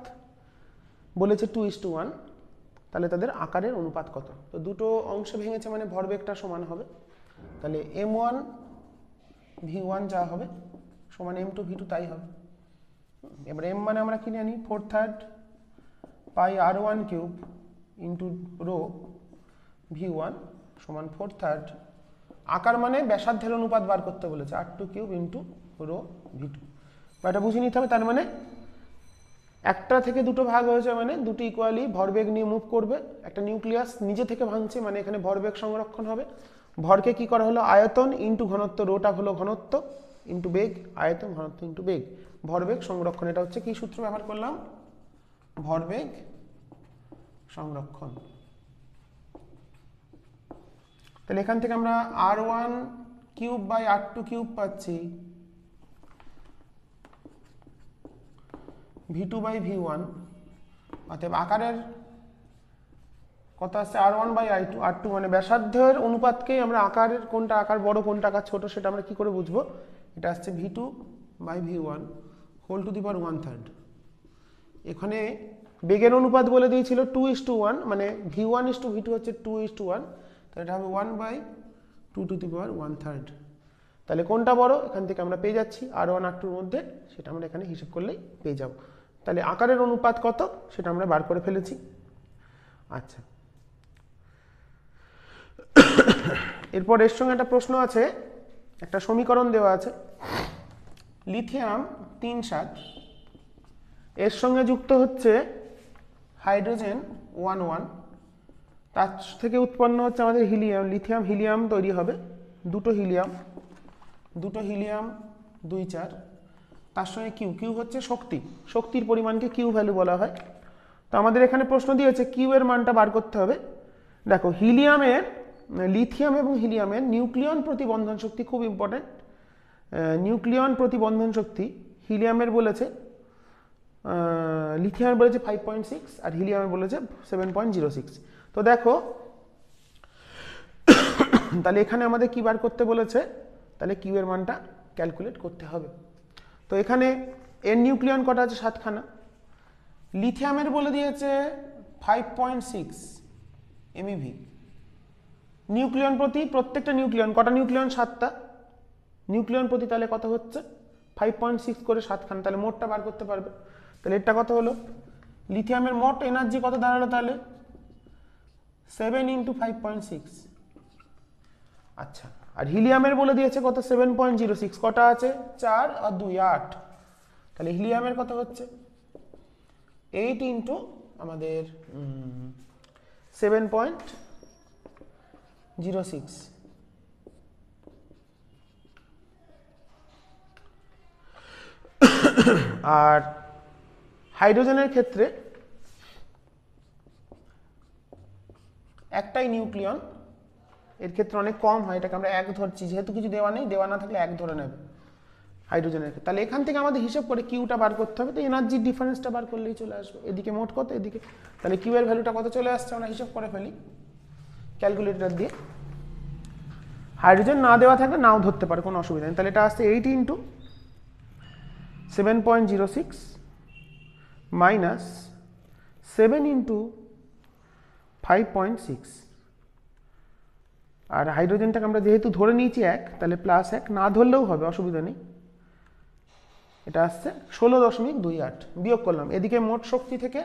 বলেছে 2:1, তাহলে তাদের আকারের অনুপাত কত? তো দুটো অংশে ভেঙেছে মানে ভরবেগটা সমান হবে, তাহলে m1 v1 যা হবে সমান m2 v2 তাই হবে। এবার m মানে আমরা কি জানি 4/3 পাই r1 cube into rho v1 সমান 4/3, আকার মানে ব্যাসার্ধের অনুপাত বার করতে বলেছে r2 cube into rho v2, বা এটা বুঝে নিতে হবে। তার মানে একটা থেকে দুটো ভাগ হয়েছে মানে দুটি ইকুয়ালি ভরবেগ নিয়ে মুভ করবে, একটা নিউক্লিয়াস নিজে থেকে ভাঙছে মানে এখানে ভরবেগ সংরক্ষণ হবে। ভরকে কি করা হলো আয়তন ইন্টু ঘনত্ব, রোটা হলো ঘনত্ব ইন্টু বেগ, আয়তন ঘনত্ব ইন্টু বেগ, ভরবেগ সংরক্ষণ। এটা হচ্ছে কি সূত্র ব্যবহার করলাম? ভরবেগ সংরক্ষণ। তাহলে এখান থেকে আমরা r1 cube by r2 cube পাচ্ছি v2 বাই v1, অতএব আকারের কত আসছে r1 বাই r2 মানে ব্যাসার্ধের অনুপাতকেই আমরা আকারের কোনটা আকার বড় কোনটা আকার ছোট সেটা আমরা কি করে বুঝবো? এটা আসছে v2 by v1 whole to the power 1/3। এখানে বেগের অনুপাত বলে দিয়েছিল 2:1, মানে v1:v2 হচ্ছে 2:1, তাহলে এটা হবে 1/2 টু দি পাওয়ার 1/3। তাহলে কোনটা বড় এখান থেকে আমরা পেয়ে যাচ্ছি r1 r2 এর মধ্যে, সেটা আমরা এখানে হিসাব করলেই পেয়ে যাব। তাহলে আকারের অনুপাত কত সেটা আমরা বার করে ফেলেছি। আচ্ছা, এরপর এর সঙ্গে একটা প্রশ্ন আছে, একটা সমীকরণ দেওয়া আছে, লিথিয়াম 3 এর সঙ্গে যুক্ত হচ্ছে হাইড্রোজেন 1 তার থেকে উৎপন্ন হচ্ছে আমাদের হিলিয়াম, লিথিয়াম হিলিয়াম তৈরি হবে, দুটো হিলিয়াম 2 তার সঙ্গে কিউ হচ্ছে শক্তি, শক্তির পরিমাণকে কিউ ভ্যালু বলা হয়। তো আমাদের এখানে প্রশ্ন দিয়েছে কিউ এর মানটা বার করতে হবে। দেখো লিথিয়াম এবং হিলিয়ামের নিউক্লিয়ন প্রতিবন্ধন শক্তি খুব ইম্পর্টেন্ট। নিউক্লিয়ন প্রতিবন্ধন শক্তি হিলিয়ামের বলেছে, লিথিয়ামের বলেছে 5.6 আর হিলিয়ামের বলেছে 7.06। তো দেখো তাহলে এখানে আমাদের কি বার করতে বলেছে, তাহলে কিউ এর মানটা ক্যালকুলেট করতে হবে। তো এখানে এর নিউক্লিয়ন কটা আছে 7খানা, লিথিয়ামের বলে দিয়েছে 5.6 MeV। নিউক্লিয়ন প্রতি প্রত্যেকটা নিউক্লিয়ন কটা নিউক্লিয়ন 7টা নিউক্লিয়ন প্রতি, তাহলে কত হচ্ছে 5.6 করে 7খানা, তাহলে মোটটা বার করতে পারবে। তাহলে এটা কত হলো, লিথিয়ামের মোট এনার্জি কত দাঁড়ালো তাহলে 7 × 5.6। আচ্ছা, আর হিলিয়ামের বলে দিয়েছে কত 7.06, কটা আছে 4 আর 2 8, তাহলে হিলিয়ামের কত হচ্ছে 8 × আমাদের 7.06। আর হাইড্রোজেনের ক্ষেত্রে একটাই নিউক্লিয়ন এর ক্ষেত্রে অনেক কম হয়, এটাকে আমরা 1 ধরছি, যেহেতু কিছু দেওয়া নেই, দেওয়া না থাকলে 1 ধরে নেবে হাইড্রোজেনের ক্ষেত্রে। তাহলে এখান থেকে আমাদের হিসেব করে কিউটা বার করতে হবে, তো এনার্জির ডিফারেন্সটা বার করলেই চলে আসবে। এদিকে মোট কত, এদিকে, তাহলে কিউ এর ভ্যালুটা কত চলে আসছে আমরা হিসেব করে ফেলি ক্যালকুলেটর দিয়ে। হাইড্রোজেন না দেওয়া থাকলে নাও ধরতে পারে, কোনো অসুবিধা নেই। তাহলে এটা আসছে 8 ইন্টু 7.06 মাইনাস 7 ইন্টু 5.6, আর হাইড্রোজেনটাকে আমরা যেহেতু ধরে নিয়েছি 1, তাহলে +1, না ধরলেও হবে, অসুবিধা নেই। এটা আসছে 16.28, বিয়োগ করলাম এদিকে মোট শক্তি থেকে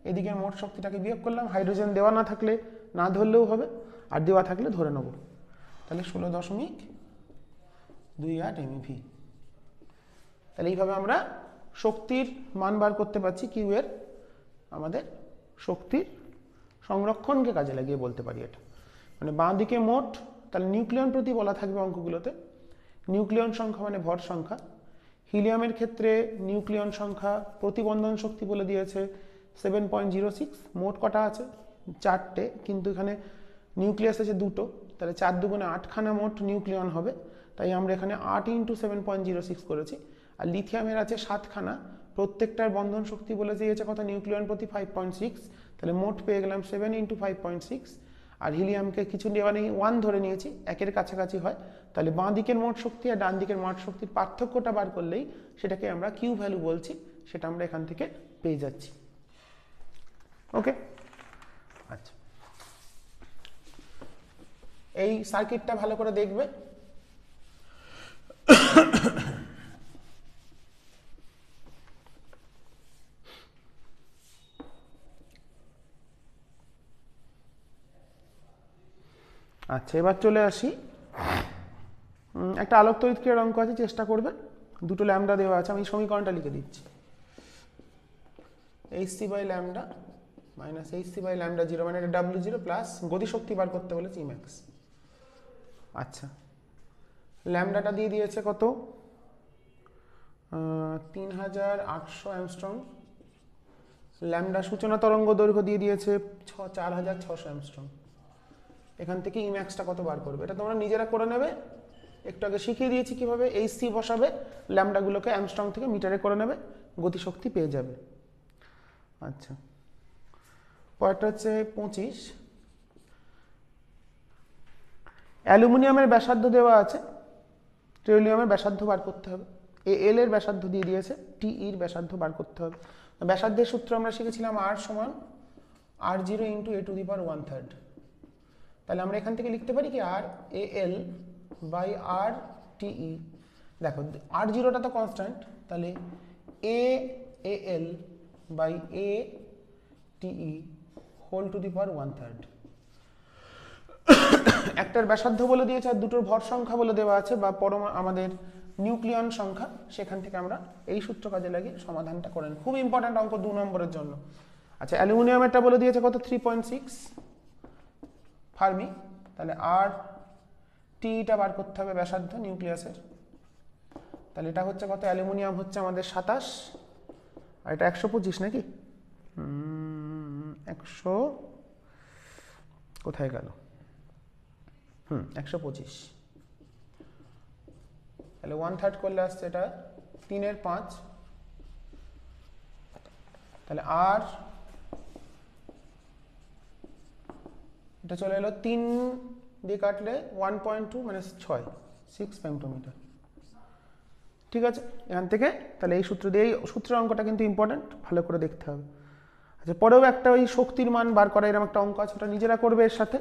এদিকে মোট শক্তিটাকে বিয়োগ করলাম। হাইড্রোজেন দেওয়া না থাকলে না ধরলেও হবে, আর দেওয়া থাকলে ধরে নেব। তাহলে 16.28 MeV। তাহলে এইভাবে আমরা শক্তির মান বার করতে পারছি, কিউ এর আমাদের শক্তির সংরক্ষণকে কাজে লাগিয়ে বলতে পারি এটা। মানে বাঁ দিকে মোট, তাহলে নিউক্লিয়ন প্রতি বলা থাকবে অঙ্কগুলোতে, নিউক্লিয়ন সংখ্যা মানে ভর সংখ্যা। হিলিয়ামের ক্ষেত্রে নিউক্লিয়ন সংখ্যা প্রতিবন্ধন শক্তি বলে দিয়েছে 7.06, মোট কটা আছে 4টে, কিন্তু এখানে নিউক্লিয়াস আছে 2টো, তাহলে 4 দুগুণে 8 খানা মোট নিউক্লিয়ন হবে, তাই আমরা এখানে 8 ইন্টু 7.06 করেছি। আর লিথিয়ামের আছে 7 খানা, প্রত্যেকটার বন্ধন শক্তি বলে দিয়েছে কত, নিউক্লিয়ন প্রতি 5.6, তাহলে মোট পেয়ে গেলাম 7 ইন্টু 5.6। আর হিলিয়ামকে কিছু নেওয়া নেই, 1 ধরে নিয়েছি, 1-এর কাছাকাছি হয়, তাহলে বাঁ দিকের মোট শক্তি আর ডান দিকের মোট শক্তির পার্থক্যটা বার করলেই সেটাকে আমরা কিউ ভ্যালু বলছি, সেটা আমরা এখান থেকে পেয়ে যাচ্ছি। ওকে, আচ্ছা, এই সার্কিটটা ভালো করে দেখবে। আচ্ছা, এবার চলে আসি, একটা আলোক তড়িৎ ক্রিয়ার অঙ্ক আছে, চেষ্টা করবে। 2টো ল্যামডা দেওয়া আছে, আমি সমীকরণটা লিখে দিচ্ছি। hc by lambda minus hc by lambda 0, মানে এটা w0 প্লাস গতিশক্তি বার করতে বলেছে Emax। আচ্ছা, ল্যামডাটা দিয়ে দিয়েছে কত, 3800 অ্যাংস্ট্রম। ল্যামডা সূচনা তরঙ্গ দৈর্ঘ্য দিয়ে দিয়েছে 4600 অ্যাংস্ট্রম। এখান থেকে ইম্যাক্সটা কত বার করবে, এটা তোমরা নিজেরা করে নেবে। একটু আগে শিখিয়ে দিয়েছি কিভাবে, এইচসি বসাবে, ল্যামডাগুলোকে অ্যামস্ট্রং থেকে মিটারে করে নেবে, গতিশক্তি পেয়ে যাবে। আচ্ছা, পরেরটা হচ্ছে 25। অ্যালুমিনিয়ামের ব্যাসার্ধ দেওয়া আছে, টেরিলিয়ামের ব্যাসার্ধ বার করতে হবে। এল এর ব্যাসার্ধ দিয়ে দিয়েছে, টি এর ব্যাসার্ধ বার করতে হবে। ব্যাসার্ধের সূত্র আমরা শিখেছিলাম R সমান R0 ইন্টু a⁻1/3। তাহলে আমরা এখান থেকে লিখতে পারি কি আর এ এল বাই আর টিই। দেখো R0টা তো কনস্ট্যান্ট, তাহলে A L by A TE whole to the power 1/3। একটার ব্যাসার্ধ বলে দিয়েছে আর দুটোর ভর সংখ্যা বলে দেওয়া আছে, বা আমাদের নিউক্লিয়ন সংখ্যা, সেখান থেকে আমরা এই সূত্র কাজে লাগিয়ে সমাধানটা করেন। খুব ইম্পর্ট্যান্ট অঙ্ক 2 নম্বরের জন্য। আচ্ছা, অ্যালুমিনিয়ামেরটা বলে দিয়েছে কত, 3.6 ফার্মি, তাহলে আর টিটা বার করতে হবে ব্যাসার্ধ নিউক্লিয়াসের। তাহলে এটা হচ্ছে কত, অ্যালুমিনিয়াম হচ্ছে আমাদের 27, আর এটা 125 নাকি, 100 কোথায় গেল, 125। তাহলে 1/3 করলে আসছে এটা 3/5, তাহলে আর এটা চলে এলো 3 দিয়ে কাটলে 1.2 মানে 6 ফেমটোমিটার। ঠিক আছে, এখান থেকে তাহলে এই সূত্র দিয়ে, এই সূত্রের অঙ্কটা কিন্তু ইম্পর্টেন্ট, ভালো করে দেখতে হবে। আচ্ছা, পরেও একটা ওই শক্তির মান বার করা এরকম একটা অঙ্ক আছে, ওটা নিজেরা করবে এর সাথে।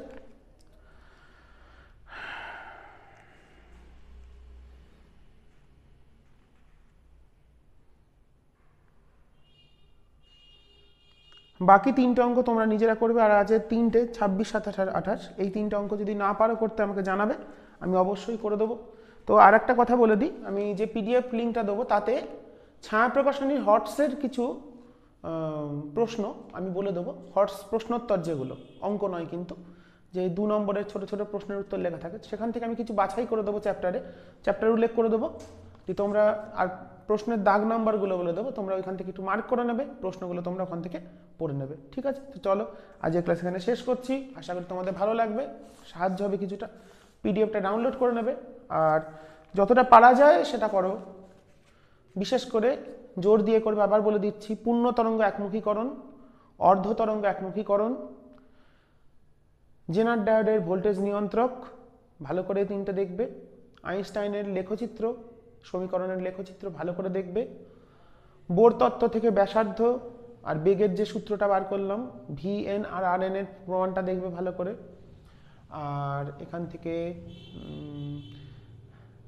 বাকি 3টে অঙ্ক তোমরা নিজেরা করবে, আর আছে 3টে 26, 27 আর 28। এই 3টে অঙ্ক যদি না পারো করতে আমাকে জানাবে, আমি অবশ্যই করে দেবো। তো আর একটা কথা বলে দিই, আমি যে পিডিএফ লিঙ্কটা দেবো তাতে ছায়া প্রকাশনীর হটসের কিছু প্রশ্ন আমি বলে দেবো, হটস প্রশ্নোত্তর যেগুলো, অঙ্ক নয় কিন্তু, যে 2 নম্বরের ছোট ছোট প্রশ্নের উত্তর লেখা থাকে, সেখান থেকে আমি কিছু বাছাই করে দেবো, চ্যাপ্টারে উল্লেখ করে দেবো, যে তোমরা আর প্রশ্নের দাগ নাম্বারগুলো বলে দেবো, তোমরা ওইখান থেকে একটু মার্ক করে নেবে, প্রশ্নগুলো তোমরা ওখান থেকে পড়ে নেবে। ঠিক আছে, তো চলো আজকের ক্লাস এখানে শেষ করছি। আশা করি তোমাদের ভালো লাগবে, সাহায্য হবে কিছুটা। পিডিএফটা ডাউনলোড করে নেবে, আর যতটা পারা যায় সেটা করো। বিশেষ করে জোর দিয়ে করবে, আবার বলে দিচ্ছি, পূর্ণ তরঙ্গ একমুখীকরণ, অর্ধ তরঙ্গ একমুখীকরণ, জেনার ডায়োডের ভোল্টেজ নিয়ন্ত্রক, ভালো করে তিনটে দেখবে। আইনস্টাইনের লেখচিত্র, সমীকরণের লেখচিত্র ভালো করে দেখবে। বোর তত্ত্ব থেকে ব্যাসার্ধ আর বেগের যে সূত্রটা বার করলাম, ভিএন আর আর এন এর প্রমাণটা দেখবে ভালো করে। আর এখান থেকে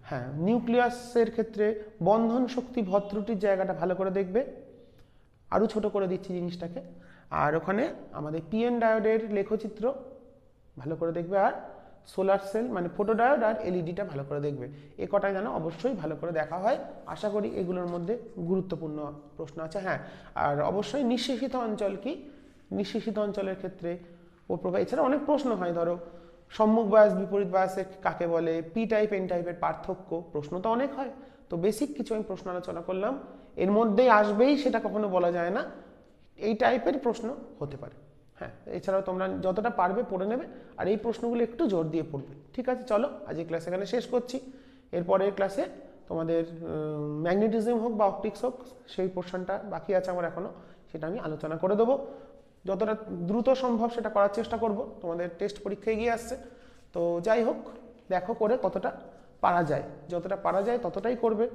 হ্যাঁ, নিউক্লিয়াসের ক্ষেত্রে বন্ধন শক্তি ভর-ত্রুটির জায়গাটা ভালো করে দেখবে। আরও ছোট করে দিচ্ছি জিনিসটাকে। আর ওখানে আমাদের পিএন ডায়োডের লেখচিত্র ভালো করে দেখবে, আর সোলার সেল মানে ফটোডায়োড আর এলইডিটা ভালো করে দেখবে। এ কটাই যেন অবশ্যই ভালো করে দেখা হয়। আশা করি এগুলোর মধ্যে গুরুত্বপূর্ণ প্রশ্ন আছে। হ্যাঁ, আর অবশ্যই নিঃশেষিত অঞ্চল কি, নিঃশেষিত অঞ্চলের ক্ষেত্রে ও প্রভাব, এছাড়া অনেক প্রশ্ন হয়। ধরো সম্মুখ বায়াস বিপরীত বায়াসের কাকে বলে, পি টাইপ এন টাইপের পার্থক্য, প্রশ্ন তো অনেক হয়। তো বেসিক কিছু আমি প্রশ্ন আলোচনা করলাম, এর মধ্যেই আসবেই সেটা কখনো বলা যায় না, এই টাইপের প্রশ্ন হতে পারে। হ্যাঁ, এছাড়াও তোমরা যতটা পারবে পড়ে নেবে, আর এই প্রশ্নগুলো একটু জোর দিয়ে পড়বে। ঠিক আছে, চলো আজকে ক্লাস এখানে শেষ করছি। এরপরের ক্লাসে তোমাদের ম্যাগনেটিজম হোক বা অপটিক্স হোক, সেই পোর্শনটা বাকি আছে আমার এখনো, সেটা আমি আলোচনা করে দেবো। যতটা দ্রুত সম্ভব সেটা করার চেষ্টা করব, তোমাদের টেস্ট পরীক্ষা এগিয়ে আসছে। তো যাই হোক, দেখো করে কতটা পারা যায়, যতটা পারা যায় ততটাই করবে।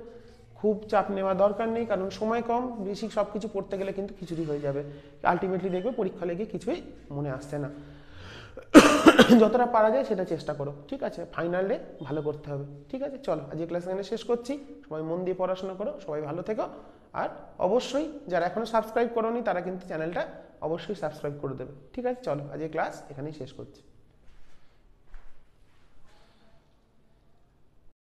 খুব চাপ নেওয়া দরকার নেই, কারণ সময় কম, বেশি সব কিছু পড়তে গেলে কিন্তু খিচুড়ি হয়ে যাবে। আলটিমেটলি দেখবে পরীক্ষা লেগে কিছুই মনে আসছে না। যতটা পারা যায় সেটা চেষ্টা করো। ঠিক আছে, ফাইনালে ভালো করতে হবে। ঠিক আছে, চলো আজকে ক্লাস এখানে শেষ করছি। সবাই মন দিয়ে পড়াশোনা করো, সবাই ভালো থেকো। আর অবশ্যই যারা এখনো সাবস্ক্রাইব করোনি তারা কিন্তু চ্যানেলটা অবশ্যই সাবস্ক্রাইব করে দেবে। ঠিক আছে, চলো আজকে ক্লাস এখানেই শেষ করছি।